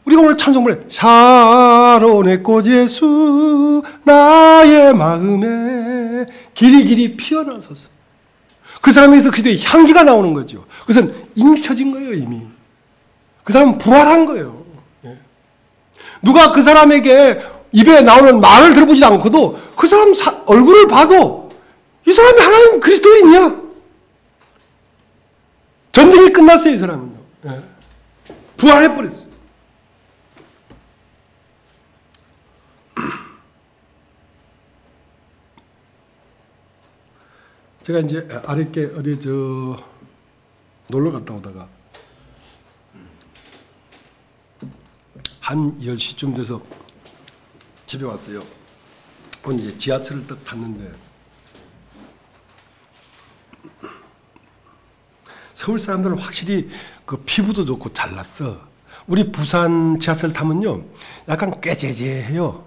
우리가 오늘 찬송을 해. 샤론의 꽃 예수 나의 마음에 길이길이 피어나소서. 그 사람에게서 그리스도의 향기가 나오는 거죠. 그것은 인쳐진 거예요, 이미. 그 사람은 부활한 거예요. 누가 그 사람에게 입에 나오는 말을 들어보지 않고도 그 사람 얼굴을 봐도 이 사람이 하나님 그리스도인이야. 전쟁이 끝났어요, 이 사람은요. 부활해버렸어요. 제가 이제 아랫게 어디 놀러 갔다 오다가 한 10시쯤 돼서 집에 왔어요. 오늘 이제 지하철을 딱 탔는데 서울 사람들은 확실히 그 피부도 좋고 잘났어. 우리 부산 지하철 타면요 약간 꾀재재해요.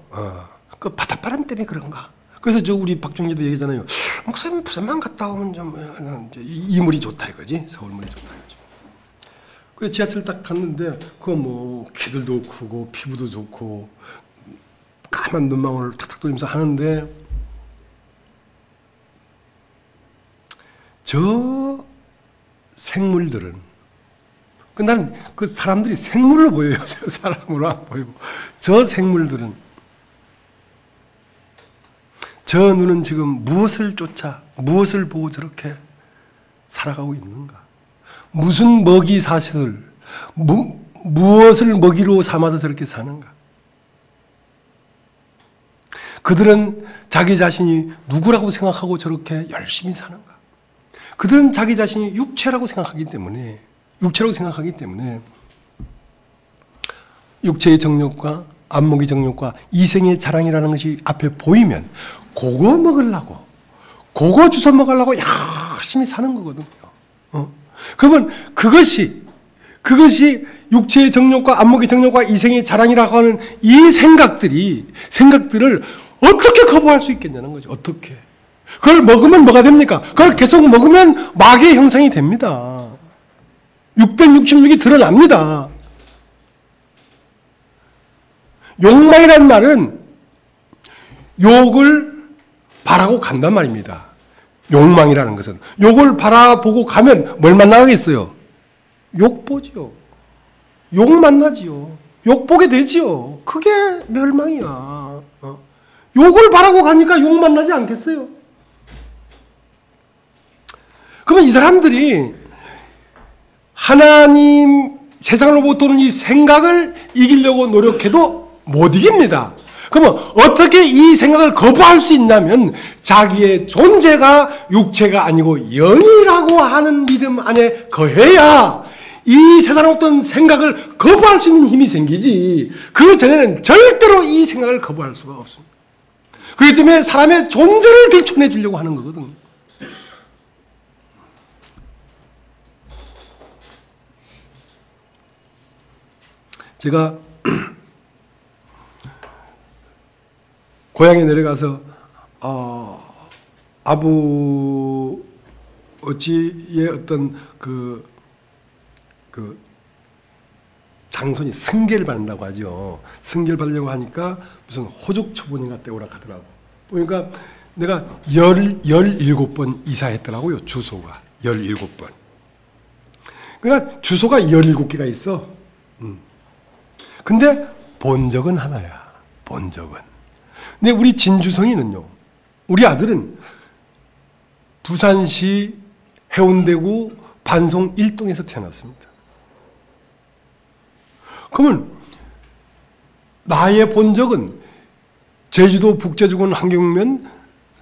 그 바닷바람 때문에 그런가. 그래서 우리 박종리도 얘기잖아요. 목사님 부산만 갔다 오면 좀 이물이 좋다 이거지. 서울물이 좋다 이거지. 그래 지하철 딱 탔는데 그 뭐 키들도 크고 피부도 좋고 까만 눈망울을 탁탁 돌리면서 하는데 저 생물들은 난 그 사람들이 생물로 보여요. 저 사람으로 안 보이고 저 생물들은 저 눈은 지금 무엇을 쫓아 무엇을 보고 저렇게 살아가고 있는가? 무슨 먹이 사슬 무엇을 먹이로 삼아서 저렇게 사는가? 그들은 자기 자신이 누구라고 생각하고 저렇게 열심히 사는가? 그들은 자기 자신이 육체라고 생각하기 때문에 육체의 정욕과 안목의 정욕과 이생의 자랑이라는 것이 앞에 보이면 그거 먹으려고 그거 주워 먹으려고 열심히 사는 거거든요. 그러면 그것이 육체의 정욕과 안목의 정욕과 이생의 자랑이라고 하는 이 생각들을 어떻게 거부할 수 있겠냐는 거죠. 어떻게. 그걸 먹으면 뭐가 됩니까? 그걸 계속 먹으면 마귀의 형상이 됩니다. 666이 드러납니다. 욕망이라는 말은 욕을 바라고 간단 말입니다. 욕망이라는 것은 욕을 바라보고 가면 뭘 만나겠어요? 욕보지요. 욕 만나지요. 욕 보게 되지요. 그게 멸망이야. 욕을 바라고 가니까 욕 만나지 않겠어요? 그러면 이 사람들이 하나님 세상으로부터 오는 이 생각을 이기려고 노력해도 못 이깁니다. 그러면 어떻게 이 생각을 거부할 수 있냐면 자기의 존재가 육체가 아니고 영이라고 하는 믿음 안에 거해야 이 세상 어떤 생각을 거부할 수 있는 힘이 생기지, 그 전에는 절대로 이 생각을 거부할 수가 없습니다. 그렇기 때문에 사람의 존재를 들춰내 주려고 하는 거거든요. 제가 고향에 내려가서 아버지의 어떤 그 장손이 승계를 받는다고 하죠. 승계를 받으려고 하니까 무슨 호적 처분인가 떼오라 하더라고. 보니까 내가 17번 이사했더라고요. 주소가 17번. 그러니까 주소가 17개가 있어. 근데 본적은 하나야. 본적은. 근데 우리 진주성이는요, 우리 아들은 부산시 해운대구 반송 1동에서 태어났습니다. 그러면 나의 본적은 제주도 북제주군 환경면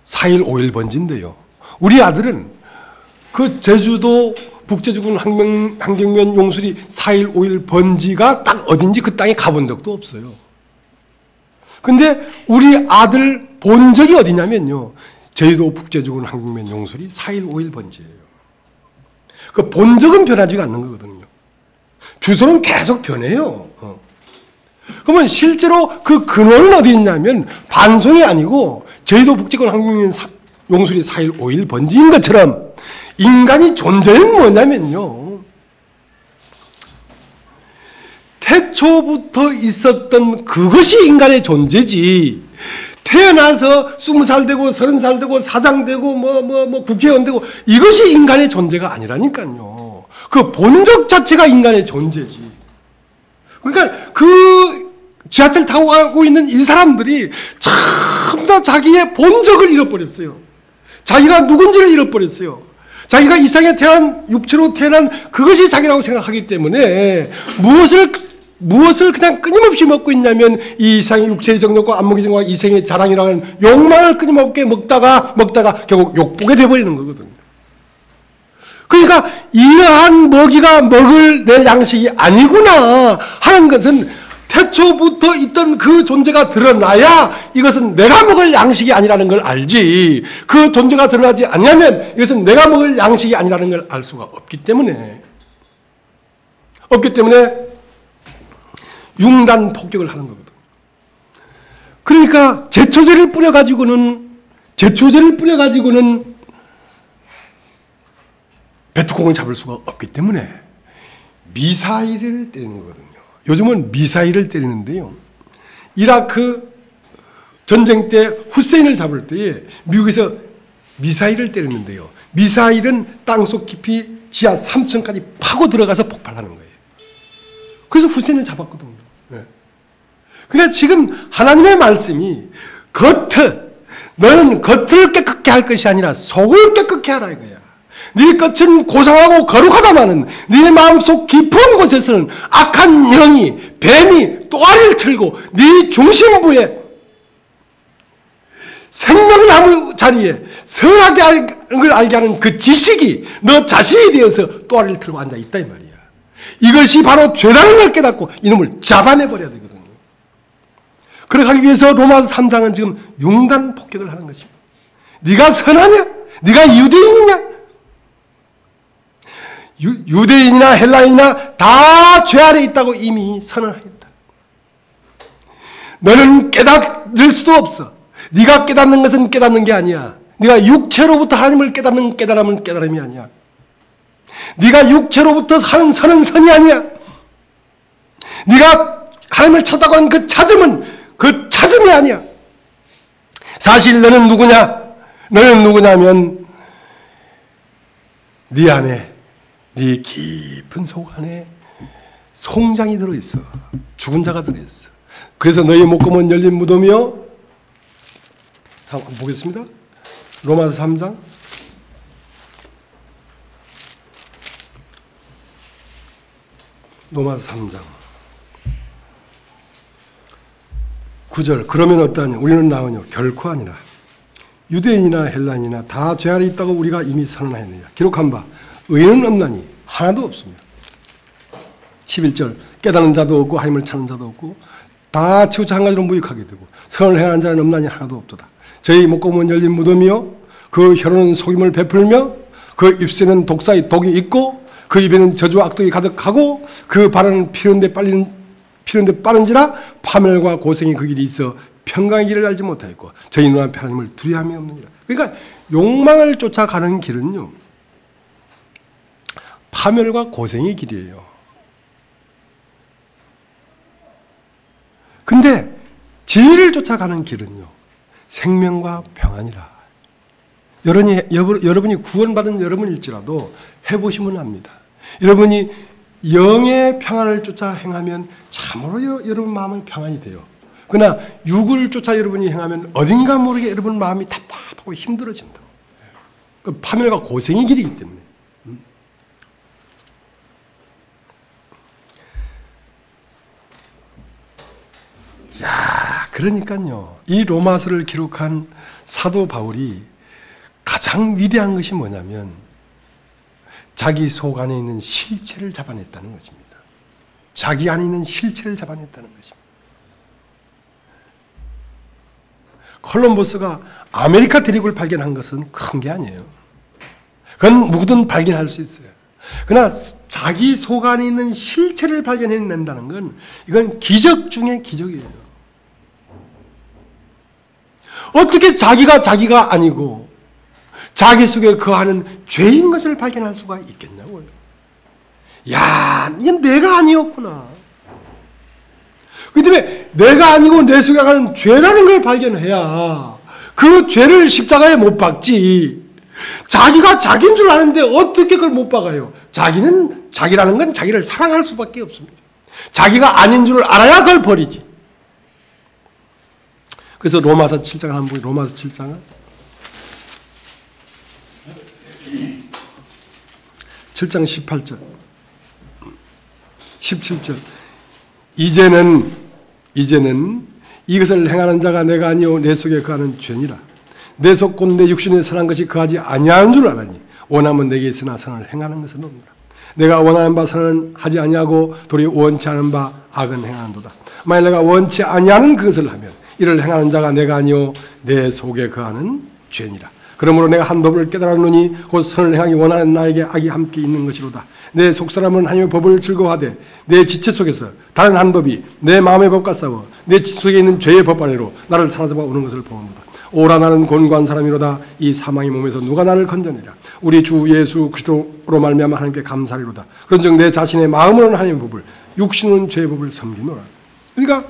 4일 5일 번지인데요. 우리 아들은 그 제주도 북제주군 환경면 용수리 4일 5일 번지가 딱 어딘지 그 땅에 가본 적도 없어요. 근데 우리 아들 본적이 어디냐면요, 제주도 북제주군 환경면 용수리 4일 5일 번지예요. 그 본적은 변하지가 않는 거거든요. 주소는 계속 변해요. 그러면 실제로 그 근원은 어디 있냐면 반송이 아니고 제주도 북제주군 환경면 용수리 4일 5일 번지인 것처럼 인간이 존재는 뭐냐면요, 태초부터 있었던 그것이 인간의 존재지, 태어나서 20살 되고 30살 되고 사장 되고 국회의원 되고 이것이 인간의 존재가 아니라니까요. 그 본적 자체가 인간의 존재지. 그러니까 그 지하철 타고 가고 있는 이 사람들이 전부 다 자기의 본적을 잃어버렸어요. 자기가 누군지를 잃어버렸어요. 자기가 이 세상에 태어난, 육체로 태어난 그것이 자기라고 생각하기 때문에 무엇을 그냥 끊임없이 먹고 있냐면 이 세상의 육체의 정욕과 안목의 정욕과 이생의 자랑이라는 욕망을 끊임없게 먹다가 결국 욕보게 되어버리는 거거든요. 그러니까 이러한 먹이가 먹을 내 양식이 아니구나 하는 것은 태초부터 있던 그 존재가 드러나야 이것은 내가 먹을 양식이 아니라는 걸 알지, 그 존재가 드러나지 않으면 이것은 내가 먹을 양식이 아니라는 걸 알 수가 없기 때문에 융단 폭격을 하는 거거든. 그러니까 제초제를 뿌려가지고는 베트콩을 잡을 수가 없기 때문에 미사일을 때리는 거거든요. 요즘은 미사일을 때리는데요, 이라크 전쟁 때 후세인을 잡을 때에 미국에서 미사일을 때리는데요, 미사일은 땅속 깊이 지하 3층까지 파고 들어가서 폭발하는 거예요. 그래서 후세인을 잡았거든요. 그러니까 지금 하나님의 말씀이 너는 겉을 깨끗게 할 것이 아니라 속을 깨끗게 하라 이거야. 네 끝은 고상하고 거룩하다마는 네 마음속 깊은 곳에서는 악한 영이, 뱀이 또아리를 틀고 네 중심부에 생명나무 자리에 선하게 하는 걸 알게 하는 그 지식이 너 자신이 되어서 또아리를 틀고 앉아 있다 이 말이야. 이것이 바로 죄라는 걸 깨닫고 이놈을 잡아내버려야 되거든요. 그렇게 하기 위해서 로마서 3장은 지금 융단 폭격을 하는 것입니다. 네가 선하냐? 네가 유대인이냐? 유대인이나 헬라인이나 다 죄 아래 있다고 이미 선언하였다. 너는 깨달을 수도 없어. 네가 깨닫는 것은 깨닫는 게 아니야. 네가 육체로부터 하나님을 깨닫는 깨달음은 깨달음이 아니야. 네가 육체로부터 하는 선은 선이 아니야. 네가 하나님을 찾다고 하는 그 찾음은 그 찾음이 아니야. 사실 너는 누구냐? 너는 누구냐면 네 안에, 네 깊은 속 안에 송장이 들어있어. 죽은 자가 들어있어. 그래서 너희 목금은 열린 무덤이요. 한번 보겠습니다. 로마서 3장. 로마서 3장 9절. 그러면 어떠하냐? 우리는 나오냐? 결코 아니라. 유대인이나 헬라인이나 다 죄 아래 있다고 우리가 이미 선언하였느냐. 기록한 바 의인은 없나니 하나도 없습니다. 11절 깨닫는 자도 없고 하나님을 찾는 자도 없고 다 치우쳐 한 가지로 무익하게 되고 선을 행하는 자는 없나니 하나도 없도다. 저희 목구멍은 열린 무덤이요 그 혀로는 속임을 베풀며 그 입술에는 독이 있고 그 입에는 저주와 악독이 가득하고 그 발은 피르는데 빠른지라 파멸과 고생이 그 길이 있어 평강의 길을 알지 못하였고 저희 눈앞에 하나님을 두려움이 없느니라. 그러니까 욕망을 쫓아가는 길은요 파멸과 고생의 길이에요. 근데 진리를 쫓아가는 길은요 생명과 평안이라. 여러분이 구원받은 여러분일지라도 해보시면 압니다. 여러분이 영의 평안을 쫓아 행하면 참으로 여러분 마음은 평안이 돼요. 그러나 육을 쫓아 여러분이 행하면 어딘가 모르게 여러분 마음이 답답하고 힘들어진다. 그 파멸과 고생의 길이기 때문에. 그러니까요. 이 로마서를 기록한 사도 바울이 가장 위대한 것이 뭐냐면 자기 속 안에 있는 실체를 잡아냈다는 것입니다. 자기 안에 있는 실체를 잡아냈다는 것입니다. 콜럼버스가 아메리카 대륙을 발견한 것은 큰 게 아니에요. 그건 누구든 발견할 수 있어요. 그러나 자기 속 안에 있는 실체를 발견해낸다는 건 이건 기적 중의 기적이에요. 어떻게 자기가 아니고 자기 속에 거하는 죄인 것을 발견할 수가 있겠냐고요. 야, 이건 내가 아니었구나. 그 때문에 내가 아니고 내 속에 가는 죄라는 걸 발견해야 그 죄를 십자가에 못 박지. 자기가 자기인 줄 아는데 어떻게 그걸 못 박아요? 자기라는 건 자기를 사랑할 수밖에 없습니다. 자기가 아닌 줄 알아야 그걸 버리지. 그래서 로마서 7장을 한번 보세요. 로마서 7장은 7장 18절 17절 이제는 이것을 행하는 자가 내가 아니오 내 속에 거하는 죄니라. 내 속 곧 내 육신에 선한 것이 거하지 아니하는 줄 알아니 원하면 내게 있으나 선을 행하는 것은 없노라. 내가 원하는 바 선은 하지 아니하고 도리어 원치 않은 바 악은 행하는도다. 만일 내가 원치 아니하는 그것을 하면 이를 행하는 자가 내가 아니오 내 속에 거하는 죄니라. 그러므로 내가 한 법을 깨달았노니 곧 선을 행하기 원하는 나에게 악이 함께 있는 것이로다. 내 속사람은 하나님의 법을 즐거워하되 내 지체 속에서 다른 한 법이 내 마음의 법과 싸워 내 지체 속에 있는 죄의 법 아래로 나를 사로잡아 오는 것을 보는도다. 오라 나는 곤고한 사람이로다. 이 사망의 몸에서 누가 나를 건져내랴. 우리 주 예수 그리스도로 말미암아 하나님께 감사리로다. 그런즉 내 자신의 마음으로는 하나님의 법을 육신으로는 죄의 법을 섬기노라. 그러니까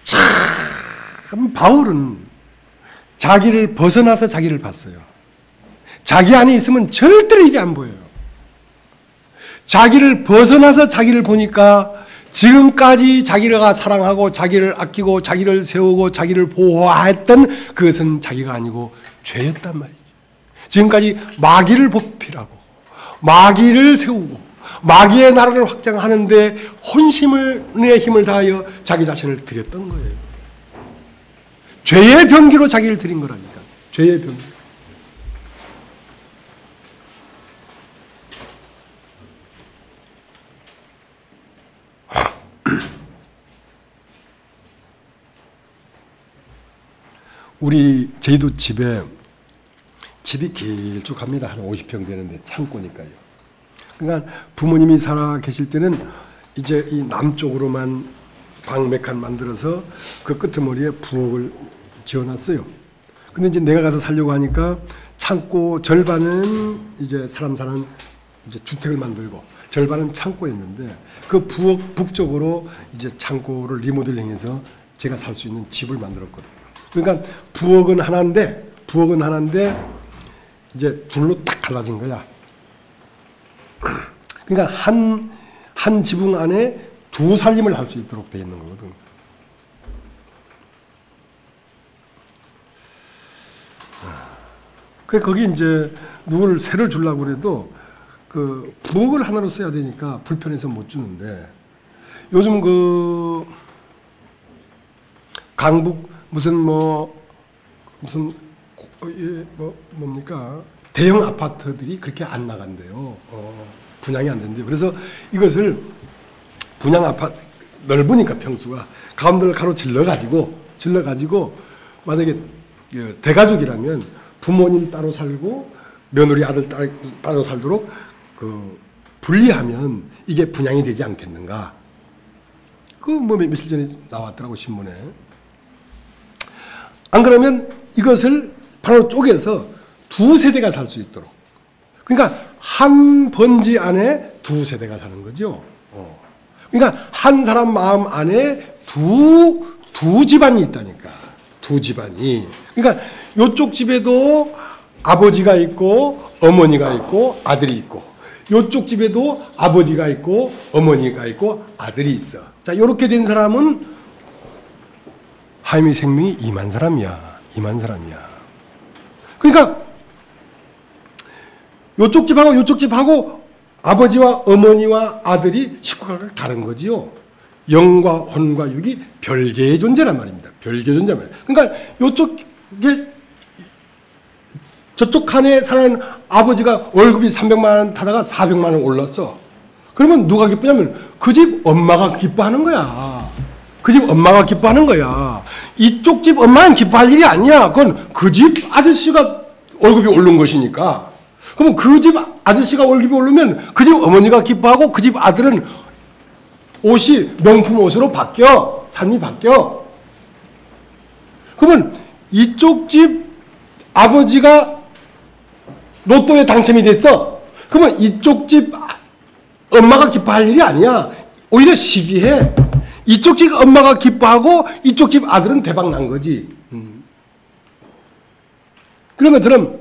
참 바울은 자기를 벗어나서 자기를 봤어요. 자기 안에 있으면 절대로 이게 안 보여요. 자기를 벗어나서 자기를 보니까 지금까지 자기가 사랑하고 자기를 아끼고 자기를 세우고 자기를 보호했던 그것은 자기가 아니고 죄였단 말이죠. 지금까지 마귀를 보필하고 마귀를 세우고 마귀의 나라를 확장하는데 혼신의 힘을 다하여 자기 자신을 드렸던 거예요. 죄의 병기로 자기를 드린 거라니까. 죄의 병기. 저희도 집이 길쭉합니다. 한 50평 되는데 창고니까요. 그러니까 부모님이 살아 계실 때는 이제 이 남쪽으로만 방 몇 칸 만들어서 그 끄트머리에 부엌을 지어놨어요. 근데 이제 내가 가서 살려고 하니까 창고 절반은 이제 사람 사는 이제 주택을 만들고 절반은 창고였는데 그 부엌 북쪽으로 이제 창고를 리모델링해서 제가 살 수 있는 집을 만들었거든요. 그러니까 부엌은 하나인데 이제 둘로 딱 갈라진 거야. 그러니까 한 지붕 안에 두 살림을 할 수 있도록 되어 있는 거거든. 그 거기 이제 누구를 새를 주려고 그래도 그 부엌을 하나로 써야 되니까 불편해서 못 주는데 요즘 그 강북 뭡니까 대형 아파트들이 그렇게 안 나간대요. 분양이 안 된대요. 그래서 이것을 분양 아파트 넓으니까 평수가 가운데를 가로질러 가지고 만약에 대가족이라면 부모님 따로 살고 며느리 아들 따로 살도록 분리하면 이게 분양이 되지 않겠는가? 며칠 전에 나왔더라고 신문에. 안 그러면 이것을 바로 쪼개서 두 세대가 살 수 있도록. 그러니까 한 번지 안에 두 세대가 사는 거죠. 그러니까 한 사람 마음 안에 두 집안이 있다니까. 두 집안이. 그러니까 이쪽 집에도 아버지가 있고 어머니가 있고 아들이 있고 이쪽 집에도 아버지가 있고 어머니가 있고 아들이 있어. 자, 이렇게 된 사람은 하나님의 생명이 임한 사람이야. 임한 사람이야. 그러니까 이쪽 집하고 이쪽 집하고 아버지와 어머니와 아들이 식구가 다른 거지요. 영과 혼과 육이 별개의 존재란 말입니다. 별개의 존재란 말이에요. 그러니까 저쪽 칸에 사는 아버지가 월급이 300만 원 타다가 400만 원 올랐어. 그러면 누가 기쁘냐면 그 집 엄마가 기뻐하는 거야. 그 집 엄마가 기뻐하는 거야. 이쪽 집 엄마는 기뻐할 일이 아니야. 그건 그 집 아저씨가 월급이 오른 것이니까. 그러면 그 집 아저씨가 월급이 오르면 그 집 어머니가 기뻐하고 그 집 아들은 옷이 명품 옷으로 바뀌어. 삶이 바뀌어. 그러면 이쪽 집 아버지가 로또에 당첨이 됐어. 그러면 이쪽 집 엄마가 기뻐할 일이 아니야. 오히려 시기해. 이쪽 집 엄마가 기뻐하고 이쪽 집 아들은 대박 난 거지. 그런 것처럼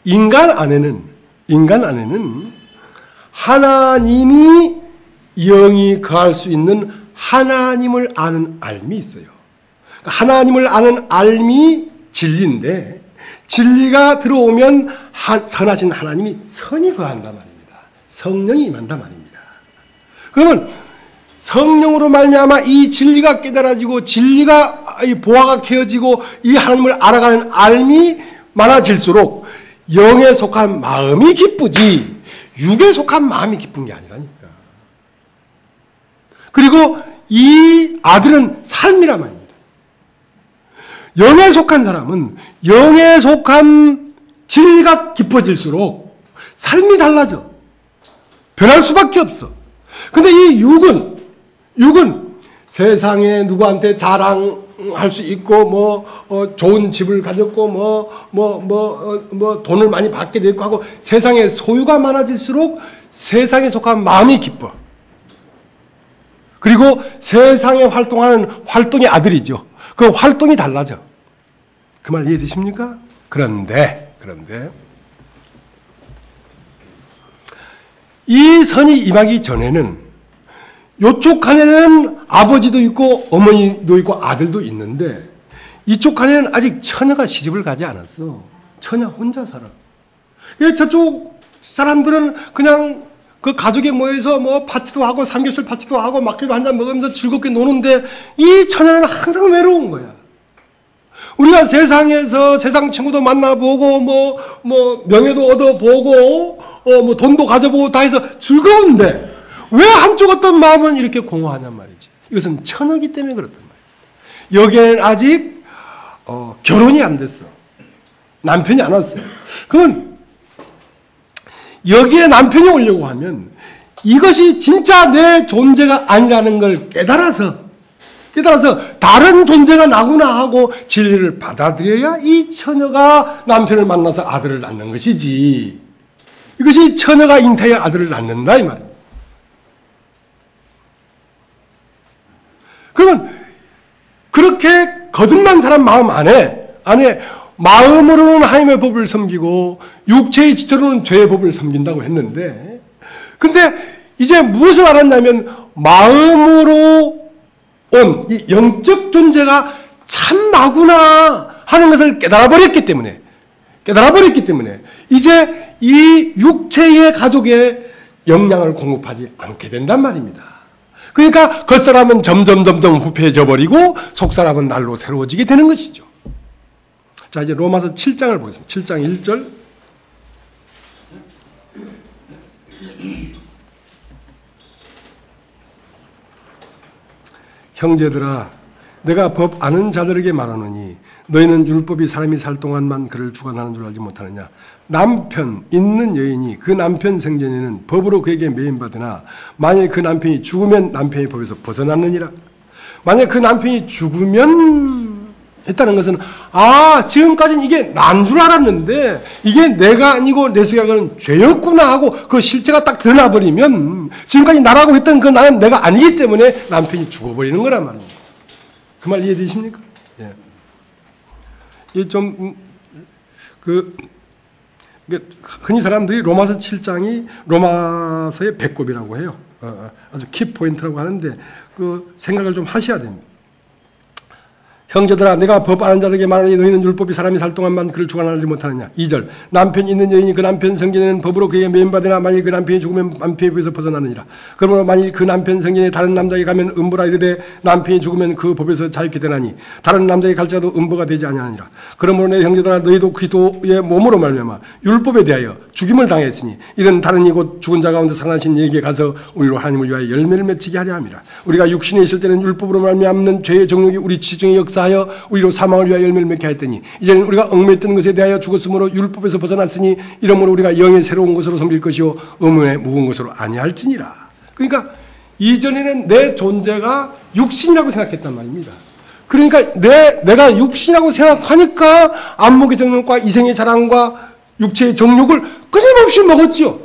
인간 안에는 하나님이 영이 거할 수 있는 하나님을 아는 알미 있어요. 하나님을 아는 알미 진리인데 진리가 들어오면 선하신 하나님이 선이 거한단 말입니다. 성령이 임한단 말입니다. 그러면 성령으로 말미암아 이 진리가 깨달아지고 진리가 보화가 캐어지고 이 하나님을 알아가는 알미 많아질수록 영에 속한 마음이 기쁘지 육에 속한 마음이 기쁜 게 아니라니까. 그리고 이 아들은 삶이란 말입니다. 영에 속한 사람은 영에 속한 진리가 깊어질수록 삶이 달라져. 변할 수밖에 없어. 근데 이 육은 세상에 누구한테 자랑할 수 있고 좋은 집을 가졌고 돈을 많이 받게 되고 하고 세상에 소유가 많아질수록 세상에 속한 마음이 기뻐. 그리고 세상에 활동하는 활동의 아들이죠. 그 활동이 달라져. 그 말 이해되십니까? 그런데 이 선이 임하기 전에는 이쪽 칸에는 아버지도 있고 어머니도 있고 아들도 있는데 이쪽 칸에는 아직 처녀가 시집을 가지 않았어. 처녀 혼자 살아. 저쪽 사람들은 그냥 그 가족에 모여서 파티도 하고 삼겹살 파티도 하고 막걸리도 한잔 먹으면서 즐겁게 노는데 이 처녀는 항상 외로운 거야. 우리가 세상에서 세상 친구도 만나보고 명예도 얻어보고 돈도 가져보고 다 해서 즐거운데 왜 한쪽 어떤 마음은 이렇게 공허하냔 말이지. 이것은 처녀이기 때문에 그렇단 말이야. 여기에는 아직 결혼이 안 됐어. 남편이 안 왔어요. 그러면 여기에 남편이 오려고 하면 이것이 진짜 내 존재가 아니라는 걸 깨달아서 다른 존재가 나구나 하고 진리를 받아들여야 이 처녀가 남편을 만나서 아들을 낳는 것이지. 이것이 처녀가 잉태해 아들을 낳는다 이 말이에요. 그러면 그렇게 거듭난 사람 마음 안에 마음으로는 하나님의 법을 섬기고 육체의 지체로는 죄의 법을 섬긴다고 했는데 근데 이제 무엇을 알았냐면 마음으로 온 이 영적 존재가 참나구나 하는 것을 깨달아버렸기 때문에 이제 이 육체의 가족에 영향을 공급하지 않게 된단 말입니다. 그러니까 겉사람은 점점 후패해져 버리고 속사람은 날로 새로워지게 되는 것이죠. 자, 이제 로마서 7장을 보겠습니다. 7장 1절. 형제들아, 내가 법 아는 자들에게 말하노니 너희는 율법이 사람이 살 동안만 그를 주관하는 줄 알지 못하느냐. 남편 있는 여인이 그 남편 생전에는 법으로 그에게 매인받으나 만일 그 남편이 죽으면 남편이 법에서 벗어났느니라. 만약 그 남편이 죽으면 했다는 것은 지금까지는 이게 난 줄 알았는데 이게 내가 아니고 내 생각은 죄였구나 하고 그 실체가 딱 드러나버리면 지금까지 나라고 했던 그 나는 내가 아니기 때문에 남편이 죽어버리는 거란 말입니다. 그 말 이해되십니까? 예. 이게 좀 흔히 사람들이 로마서 7장이 로마서의 배꼽이라고 해요. 아주 키포인트라고 하는데 그 생각을 좀 하셔야 됩니다. 형제들아, 내가 법 아는 자들에게 말하니 너희는 율법이 사람이 살 동안만 그를 주관하지 못하느냐. 2절, 남편 있는 여인이 그 남편 생전에는 법으로 그에게 매인받으나 만일 그 남편이 죽으면 남편의 법에서 벗어나느니라. 그러므로 만일 그 남편 생전에 다른 남자에게 가면 음부라 이르되 남편이 죽으면 그 법에서 자유케 되나니 다른 남자에게 갈지라도 음부가 되지 아니하느니라. 그러므로 내 형제들아, 너희도 그리스도의 몸으로 말미암아 율법에 대하여 죽임을 당했으니 이런 다른 이곳 죽은 자 가운데 살아나신 이에게 가서 우리로 하나님을 위하여 열매를 맺히게 하려 함이라. 우리가 육신에 있을 때는 율법으로 말미암는 죄의 정욕이 우리 지중에 역사하여 우리로 사망을 위하여 열매를 맺게 하였더니 이제는 우리가 얽매였던 것에 대하여 죽었으므로 율법에서 벗어났으니 이러므로 우리가 영의 새로운 것으로 섬길 것이요 의문의 묵은 것으로 아니할지니라. 그러니까 이전에는 내 존재가 육신이라고 생각했단 말입니다. 그러니까 내가 육신이라고 생각하니까 안목의 정욕과 이생의 자랑과 육체의 정욕을 끊임없이 먹었죠.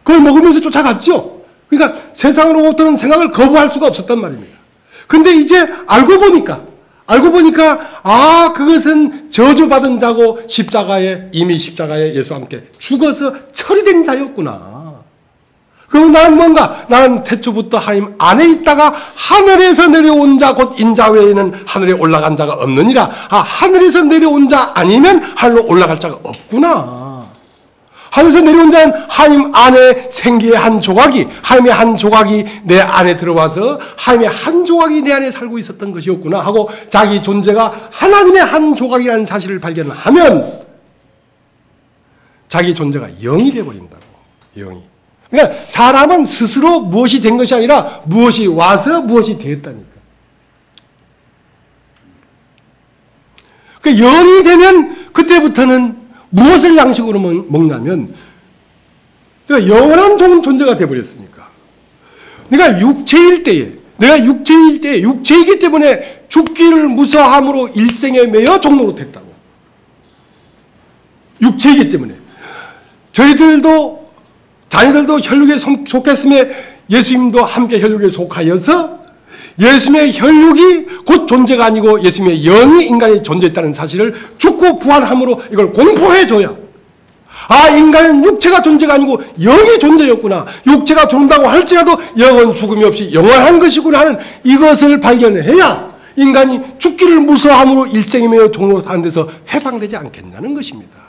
그걸 먹으면서 쫓아갔죠. 그러니까 세상으로부터는 생각을 거부할 수가 없었단 말입니다. 근데 이제 알고 보니까 그것은 저주받은 자고 이미 십자가에 예수와 함께 죽어서 처리된 자였구나. 그럼 나는 뭔가? 나는 태초부터 하나님 안에 있다가 하늘에서 내려온 자 곧 인자 외에는 하늘에 올라간 자가 없느니라. 하늘에서 내려온 자 아니면 하늘로 올라갈 자가 없구나. 하늘에서 내려온 자는 하나님 안에 생기의 한 조각이, 하나님의 한 조각이 내 안에 들어와서 하나님의 한 조각이 내 안에 살고 있었던 것이었구나 하고 자기 존재가 하나님의 한 조각이라는 사실을 발견하면 자기 존재가 영이 되어버린다고. 영이. 그러니까 사람은 스스로 무엇이 된 것이 아니라 무엇이 와서 무엇이 되었다니까. 그 영이 되면 그때부터는 무엇을 양식으로 먹냐면 내가 영원한 존재가 되어버렸으니까. 내가 육체일 때에 육체이기 때문에 죽기를 무서함으로 일생에 매여 종로로 됐다고. 육체이기 때문에. 저희들도 자녀들도 혈육에 속했음에 예수님도 함께 혈육에 속하여서 예수님의 혈육이 곧 존재가 아니고 예수님의 영이 인간이 존재했다는 사실을 죽고 부활함으로 이걸 공포해줘야 인간은 육체가 존재가 아니고 영이 존재였구나. 육체가 죽는다고 할지라도 영은 죽음이 없이 영원한 것이구나 하는 이것을 발견해야 인간이 죽기를 무서함으로 일생에 매여 종로로 사는 데서 해방되지 않겠냐는 것입니다.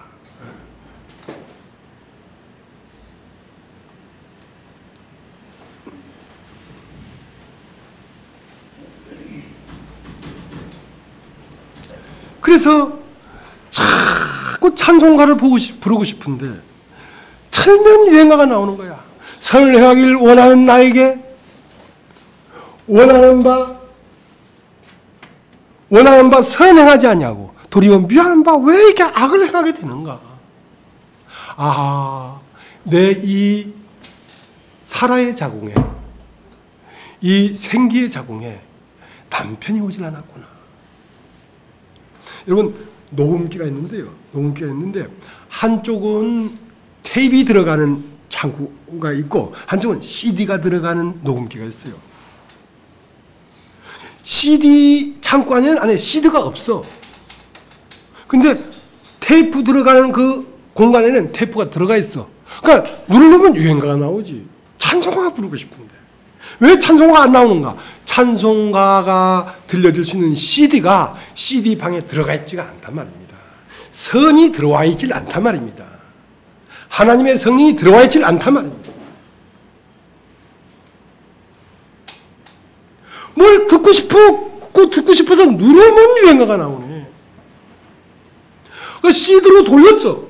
그래서 자꾸 찬송가를 부르고 싶은데 틀면 유행가가 나오는 거야. 선을 행하기를 원하는 나에게 원하는 바 선행하지 아니하고 도리어 미워하는 바 왜 이렇게 악을 행하게 되는가. 내 이 살아의 자궁에 이 생기의 자궁에 남편이 오질 않았구나. 여러분 녹음기가 있는데 한쪽은 테이프가 들어가는 창구가 있고 한쪽은 CD가 들어가는 녹음기가 있어요. CD 창구 안에 CD가 없어. 근데 테이프 들어가는 그 공간에는 테이프가 들어가 있어. 그러니까 누르면 유행가가 나오지. 찬송가 부르고 싶은데 왜 찬송가가 안 나오는가? 찬송가가 들려줄 수 있는 CD가 CD 방에 들어가 있지가 않단 말입니다. 선이 들어와 있질 않단 말입니다. 하나님의 성령이 들어와 있질 않단 말입니다. 뭘 듣고 싶어서 누르면 유행가가 나오네. 그 CD로 돌렸어.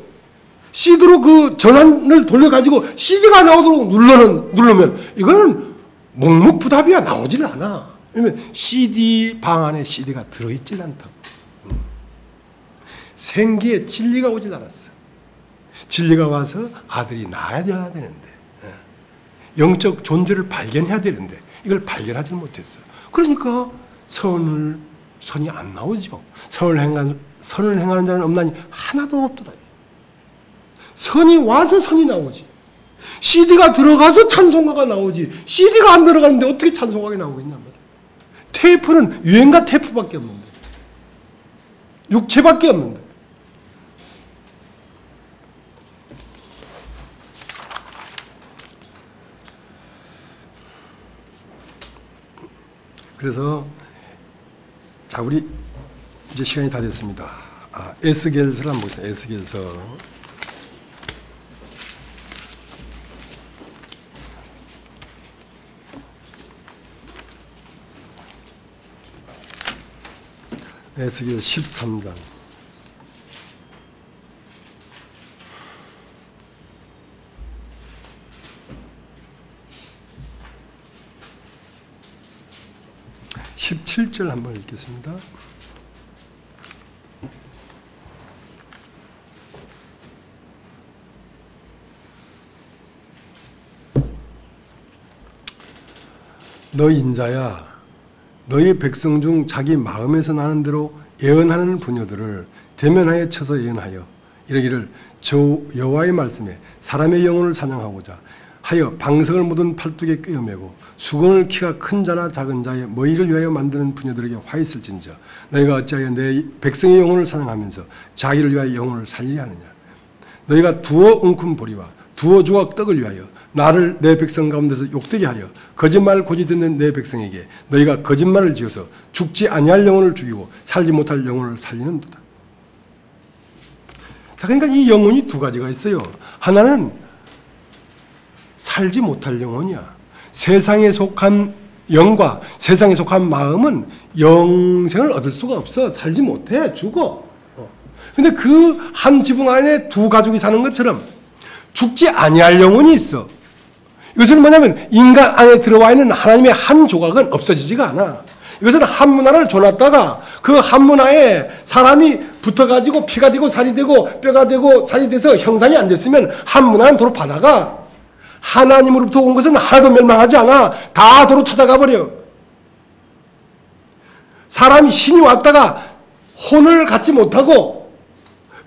CD로 그 전환을 돌려가지고 CD가 나오도록 누르면 이거는 묵묵부답이야. 나오질 않아. 왜냐면 CD 방 안에 CD가 들어있질 않다고. 생기에 진리가 오질 않았어. 진리가 와서 아들이 낳아야 되는데, 영적 존재를 발견해야 되는데 이걸 발견하지 못했어. 그러니까 선이 안 나오죠. 선을 행하는 자는 없나니 하나도 없도다. 선이 와서 선이 나오지. CD가 들어가서 찬송가가 나오지. CD가 안 들어가는데 어떻게 찬송가가 나오겠냔 말이야. 테이프는 유행가 테이프밖에 없는데, 육체밖에 없는데. 그래서 자, 우리 이제 시간이 다 됐습니다. 에스겔서를 한번 보겠습니다. 에스겔서. 에스겔 13장. (17절) 한번 읽겠습니다. 너 인자야, 너희 백성 중 자기 마음에서 나는 대로 예언하는 부녀들을 대면하여 쳐서 예언하여 이르기를 저 여호와의 말씀에 사람의 영혼을 사냥하고자 하여 방석을 묻은 팔뚝에 꿰어매고 수건을 키가 큰 자나 작은 자의 머리를 위하여 만드는 부녀들에게 화 있을진저 너희가 어찌하여 내 백성의 영혼을 사냥하면서 자기를 위하여 영혼을 살리려 하느냐. 너희가 두어 웅큼 보리와 두어 조각 떡을 위하여 나를 내 백성 가운데서 욕되게 하여 거짓말을 고지 듣는 내 백성에게 너희가 거짓말을 지어서 죽지 아니할 영혼을 죽이고 살지 못할 영혼을 살리는도다. 자, 그러니까 이 영혼이 두 가지가 있어요. 하나는 살지 못할 영혼이야. 세상에 속한 영과 세상에 속한 마음은 영생을 얻을 수가 없어. 살지 못해. 죽어. 근데 그 한 지붕 안에 두 가족이 사는 것처럼 죽지 아니할 영혼이 있어. 이것은 뭐냐면 인간 안에 들어와 있는 하나님의 한 조각은 없어지지가 않아. 이것은 한 문화를 줘놨다가 그 한 문화에 사람이 붙어가지고 피가 되고 살이 되고 뼈가 되고 살이 돼서 형상이 안 됐으면 한 문화는 도로 바다가 하나님으로부터 온 것은 하나도 멸망하지 않아. 다 도로 찾아가 버려. 사람이 신이 왔다가 혼을 갖지 못하고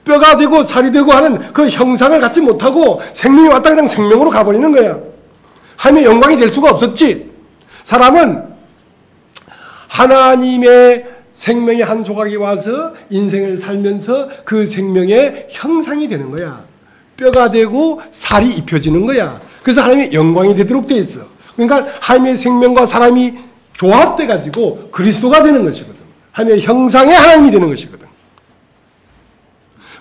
뼈가 되고 살이 되고 하는 그 형상을 갖지 못하고 생명이 왔다 그냥 생명으로 가버리는 거야. 하나님의 영광이 될 수가 없었지. 사람은 하나님의 생명의 한 조각이 와서 인생을 살면서 그 생명의 형상이 되는 거야. 뼈가 되고 살이 입혀지는 거야. 그래서 하나님의 영광이 되도록 되어 있어. 그러니까 하나님의 생명과 사람이 조합돼 가지고 그리스도가 되는 것이거든. 하나님의 형상의 하나님이 되는 것이거든.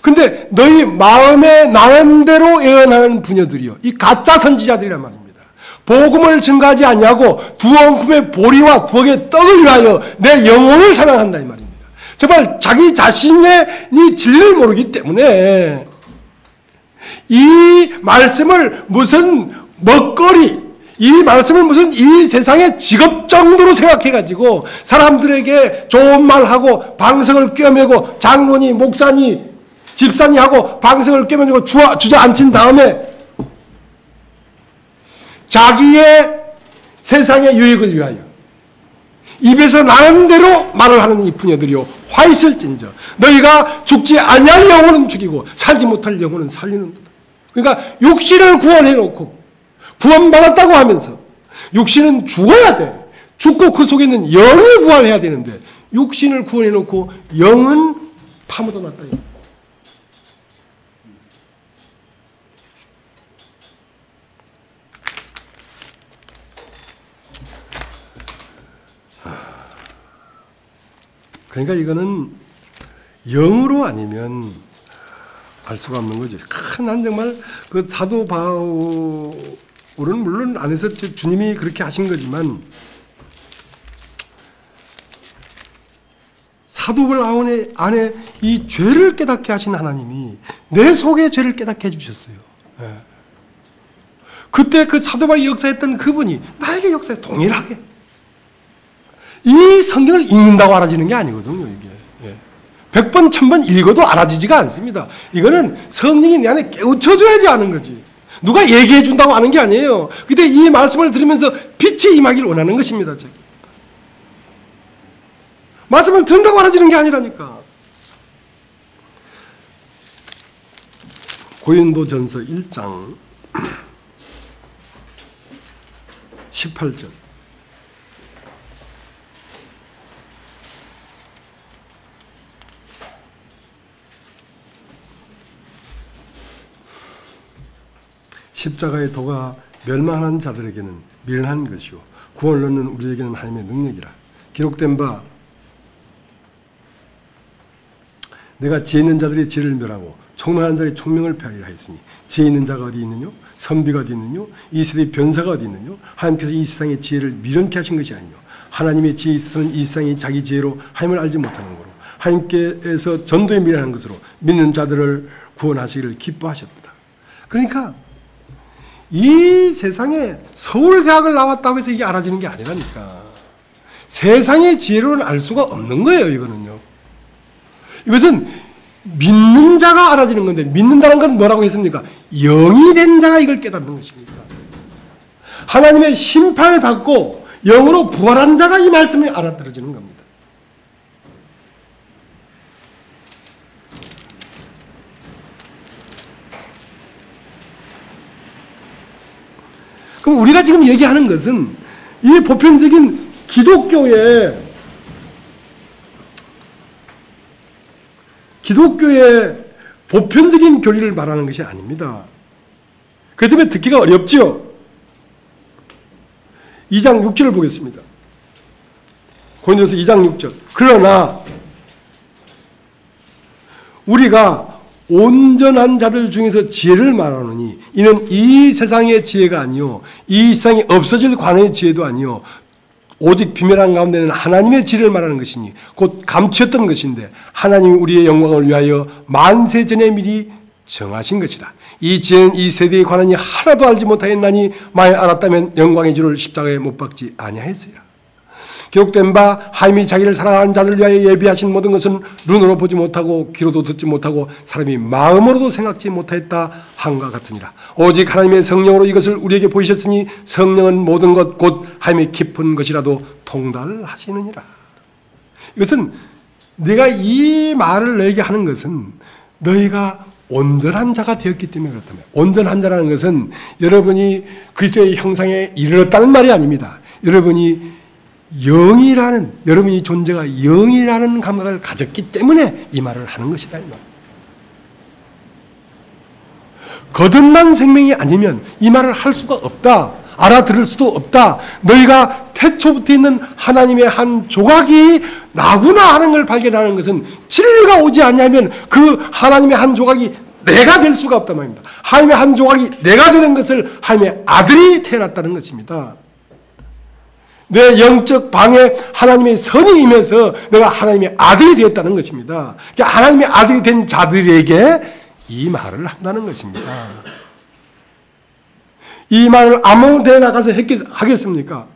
근데 너희 마음에 나는 대로 예언하는 부녀들이요, 이 가짜 선지자들이란 말입니다. 복음을 증가하지 아니하고 두 엉큼의 보리와 두 억의 떡을 위하여 내 영혼을 사랑한다 이 말입니다. 정말 자기 자신의 이 진리를 모르기 때문에 이 말씀을 무슨 먹거리, 이 말씀을 무슨 이 세상의 직업 정도로 생각해가지고 사람들에게 좋은 말하고 방석을 꿰매고 장로니 목사니 집사니 하고 방석을 꿰매고 주저앉힌 다음에 자기의 세상의 유익을 위하여 입에서 나는 대로 말을 하는 이 부녀들이요 화 있을진저 너희가 죽지 아니할 영혼은 죽이고 살지 못할 영혼은 살리는도다. 그러니까 육신을 구원해놓고 구원받았다고 하면서 육신은 죽어야 돼. 죽고 그 속에 있는 영이 부활해야 되는데 육신을 구원해놓고 영은 파묻어놨다. 그러니까 이거는 영으로 아니면 알 수가 없는 거지. 난 정말 그 사도 바울은 물론 안에서 주님이 그렇게 하신 거지만 사도 바울 안에 이 죄를 깨닫게 하신 하나님이 내 속의 죄를 깨닫게 해주셨어요. 예. 그때 그 사도바울이 역사했던 그분이 나에게 역사에 동일하게 이 성경을 읽는다고 알아지는 게 아니거든요. 이게 100번 1000번 읽어도 알아지지가 않습니다. 이거는 성령이 내 안에 깨우쳐줘야지 아는 거지. 누가 얘기해 준다고 아는 게 아니에요. 근데 이 말씀을 들으면서 빛이 임하기를 원하는 것입니다. 저기. 말씀을 듣는다고 알아지는 게 아니라니까. 고린도전서 1장 18절. 십자가의 도가 멸망한 자들에게는 미련한 것이요 구원을 얻는 우리에게는 하나님의 능력이라. 기록된 바 내가 지혜 있는 자들의 지혜를 멸하고 총명한 자의 총명을 폐하리라 했으니 지혜 있는 자가 어디 있느뇨? 선비가 어디 있느뇨? 이 세대의 변사가 어디 있느뇨? 하나님께서 이 세상의 지혜를 미련케 하신 것이 아니뇨. 하나님의 지혜에 있어서는 이 세상이 자기 지혜로 하나님을 알지 못하는 거로 하나님께서 전도에 미련한 것으로 믿는 자들을 구원하시기를 기뻐하셨다. 그러니까 이 세상에 서울대학을 나왔다고 해서 이게 알아지는 게 아니라니까. 세상의 지혜로는 알 수가 없는 거예요. 이거는요. 이것은 믿는 자가 알아지는 건데 믿는다는 건 뭐라고 했습니까? 영이 된 자가 이걸 깨닫는 것입니다. 하나님의 심판을 받고 영으로 부활한 자가 이 말씀을 알아들어지는 겁니다. 그럼 우리가 지금 얘기하는 것은 이 보편적인 기독교의 보편적인 교리를 말하는 것이 아닙니다. 그렇기 때문에 듣기가 어렵지요. 2장 6절을 보겠습니다. 고린도서 2장 6절. 그러나 우리가 온전한 자들 중에서 지혜를 말하노니 이는 이 세상의 지혜가 아니요 이 세상에 없어질 관의 지혜도 아니요 오직 비밀한 가운데는 하나님의 지혜를 말하는 것이니 곧 감추었던 것인데 하나님이 우리의 영광을 위하여 만세 전에 미리 정하신 것이라. 이 지혜는 이 세대에 관하니 하나도 알지 못하였나니 만일 알았다면 영광의 주를 십자가에 못 박지 아니하였으리라. 기록된 바 하나님이 자기를 사랑하는 자들을 위하여 예비하신 모든 것은 눈으로 보지 못하고 귀로도 듣지 못하고 사람이 마음으로도 생각지 못하였다 한과 같으니라. 오직 하나님의 성령으로 이것을 우리에게 보이셨으니 성령은 모든 것 곧 하나님의 깊은 것이라도 통달하시느니라. 이것은 내가 이 말을 너에게 하는 것은 너희가 온전한 자가 되었기 때문에 그렇다면 온전한 자라는 것은 여러분이 그리스도의 형상에 이르렀다는 말이 아닙니다. 여러분이 여러분이 존재가 영이라는 감각을 가졌기 때문에 이 말을 하는 것이다. 이 말. 거듭난 생명이 아니면 이 말을 할 수가 없다. 알아들을 수도 없다. 너희가 태초부터 있는 하나님의 한 조각이 나구나 하는 걸 발견하는 것은 진리가 오지 않냐면 그 하나님의 한 조각이 내가 될 수가 없단 말입니다. 하나님의 한 조각이 내가 되는 것을 하나님의 아들이 태어났다는 것입니다. 내 영적 방에 하나님의 선이 임해서 내가 하나님의 아들이 되었다는 것입니다. 그러니까 하나님의 아들이 된 자들에게 이 말을 한다는 것입니다. 이 말을 아무 데나 나가서 하겠습니까?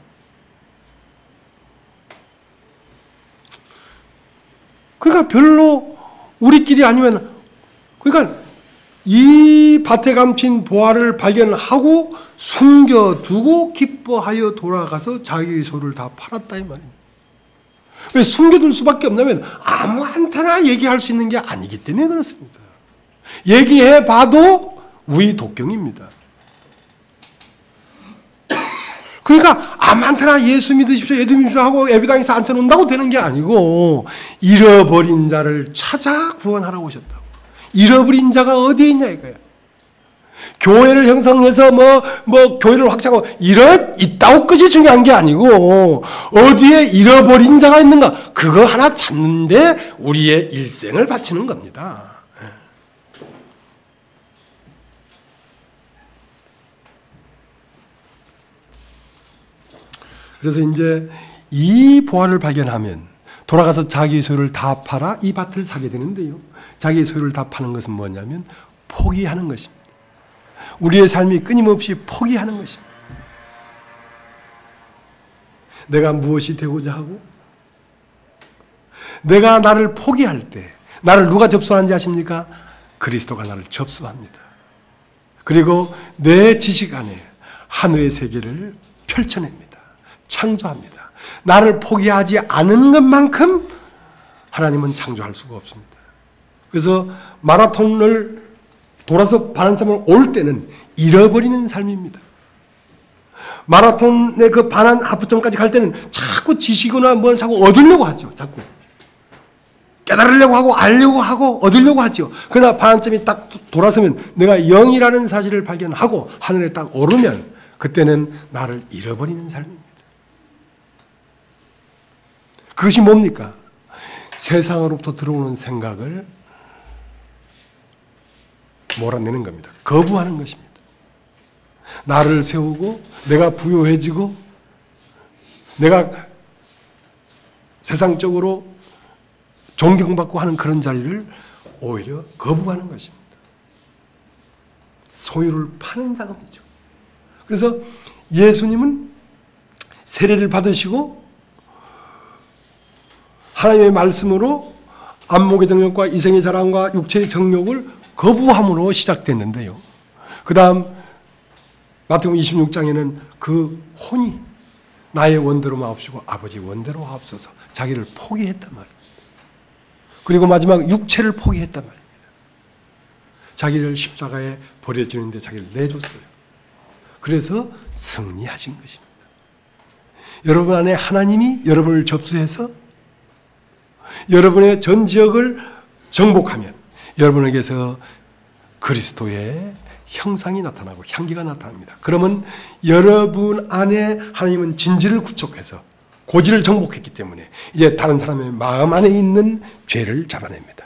그러니까 별로 우리끼리 아니면 그러니까 이 밭에 감춘 보화를 발견하고 숨겨두고 기뻐하여 돌아가서 자기의 소를 다 팔았다 이 말입니다. 왜 숨겨둘 수밖에 없냐면 아무한테나 얘기할 수 있는 게 아니기 때문에 그렇습니다. 얘기해봐도 우리 독경입니다. 그러니까 아무한테나 예수 믿으십시오, 예수 믿으십시오 하고 예배당에서 앉혀놓는다고 되는 게 아니고 잃어버린 자를 찾아 구원하러 오셨다고. 잃어버린 자가 어디에 있냐 이거야. 교회를 형성해서 교회를 확장하고 있다고 끝이 중요한 게 아니고 어디에 잃어버린 자가 있는가 그거 하나 찾는데 우리의 일생을 바치는 겁니다. 그래서 이제 이 보화를 발견하면 돌아가서 자기 소유를 다 팔아 이 밭을 사게 되는데요. 자기 소유를 다 파는 것은 뭐냐면 포기하는 것입니다. 우리의 삶이 끊임없이 포기하는 것입니다. 내가 무엇이 되고자 하고 내가 나를 포기할 때 나를 누가 접수하는지 아십니까? 그리스도가 나를 접수합니다. 그리고 내 지식 안에 하늘의 세계를 펼쳐냅니다. 창조합니다. 나를 포기하지 않은 것만큼 하나님은 창조할 수가 없습니다. 그래서 마라톤을 돌아서 반환점을 올 때는 잃어버리는 삶입니다. 마라톤의 그 반환 하프점까지 갈 때는 자꾸 지시거나 뭐 자꾸 얻으려고 하죠. 자꾸 깨달으려고 하고 알려고 하고 얻으려고 하죠. 그러나 반환점이 딱 돌아서면 내가 0이라는 사실을 발견하고 하늘에 딱 오르면 그때는 나를 잃어버리는 삶입니다. 그것이 뭡니까? 세상으로부터 들어오는 생각을 몰아내는 겁니다. 거부하는 것입니다. 나를 세우고 내가 부유해지고 내가 세상적으로 존경받고 하는 그런 자리를 오히려 거부하는 것입니다. 소유를 파는 작업이죠. 그래서 예수님은 세례를 받으시고 하나님의 말씀으로 안목의 정욕과 이생의 자랑과 육체의 정욕을 거부함으로 시작됐는데요. 그 다음 마태복음 26장에는 그 혼이 나의 원대로 마옵시고 아버지 원대로 하옵소서 자기를 포기했단 말입니다. 그리고 마지막 육체를 포기했단 말입니다. 자기를 십자가에 버려지는데 자기를 내줬어요. 그래서 승리하신 것입니다. 여러분 안에 하나님이 여러분을 접수해서 여러분의 전 지역을 정복하면 여러분에게서 그리스도의 형상이 나타나고 향기가 나타납니다. 그러면 여러분 안에 하나님은 진지를 구속해서 고지를 정복했기 때문에 이제 다른 사람의 마음 안에 있는 죄를 잡아냅니다.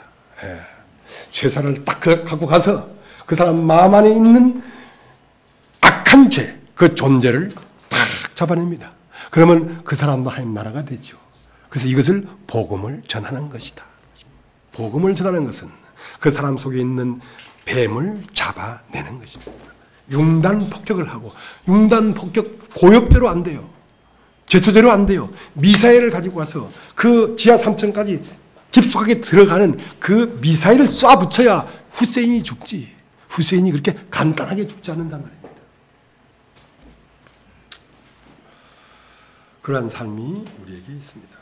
쇠사를 딱 갖고 가서 그 사람 마음 안에 있는 악한 죄, 그 존재를 딱 잡아냅니다. 그러면 그 사람도 하나님 나라가 되죠. 그래서 이것을 복음을 전하는 것이다. 복음을 전하는 것은 그 사람 속에 있는 뱀을 잡아내는 것입니다. 융단 폭격을 하고, 융단 폭격 고엽대로 안 돼요. 제초제로 안 돼요. 미사일을 가지고 와서 그 지하 3층까지 깊숙하게 들어가는 그 미사일을 쏴 붙여야 후세인이 죽지. 후세인이 그렇게 간단하게 죽지 않는단 말입니다. 그러한 삶이 우리에게 있습니다.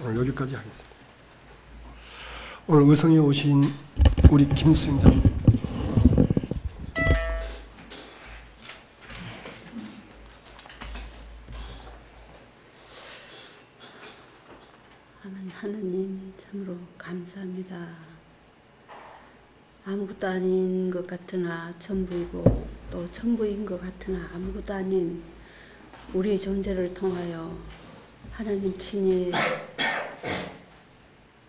오늘 여기까지 하겠습니다. 오늘 의성에 오신 우리 김수임장 하나님 참으로 감사합니다. 아무것도 아닌 것 같으나 전부이고 또 전부인 것 같으나 아무것도 아닌 우리 존재를 통하여 하나님 친히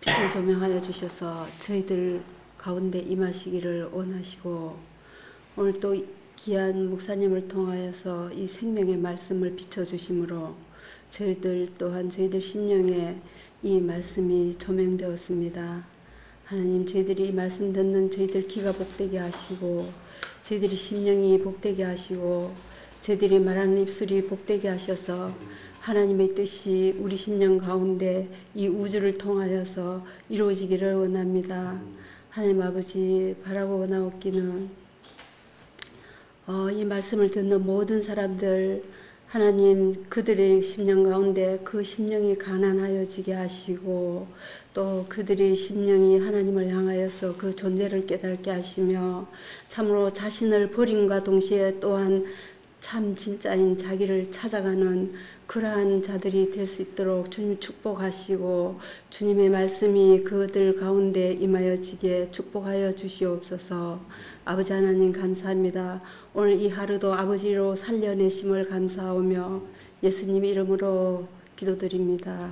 빛을 조명하여 주셔서 저희들 가운데 임하시기를 원하시고 오늘 또 귀한 목사님을 통하여서 이 생명의 말씀을 비춰주심으로 저희들 또한 저희들 심령에 이 말씀이 조명되었습니다. 하나님 저희들이 이 말씀 듣는 저희들 귀가 복되게 하시고 저희들이 심령이 복되게 하시고 저희들이 말하는 입술이 복되게 하셔서 하나님의 뜻이 우리 심령 가운데 이 우주를 통하여서 이루어지기를 원합니다. 하나님 아버지 바라고 원하옵기는 이 말씀을 듣는 모든 사람들 하나님 그들의 심령 가운데 그 심령이 가난하여지게 하시고 또 그들의 심령이 하나님을 향하여서 그 존재를 깨닫게 하시며 참으로 자신을 버림과 동시에 또한 참 진짜인 자기를 찾아가는 그러한 자들이 될 수 있도록 주님 축복하시고 주님의 말씀이 그들 가운데 임하여지게 축복하여 주시옵소서. 아버지 하나님 감사합니다. 오늘 이 하루도 아버지로 살려내심을 감사하며 예수님 이름으로 기도드립니다.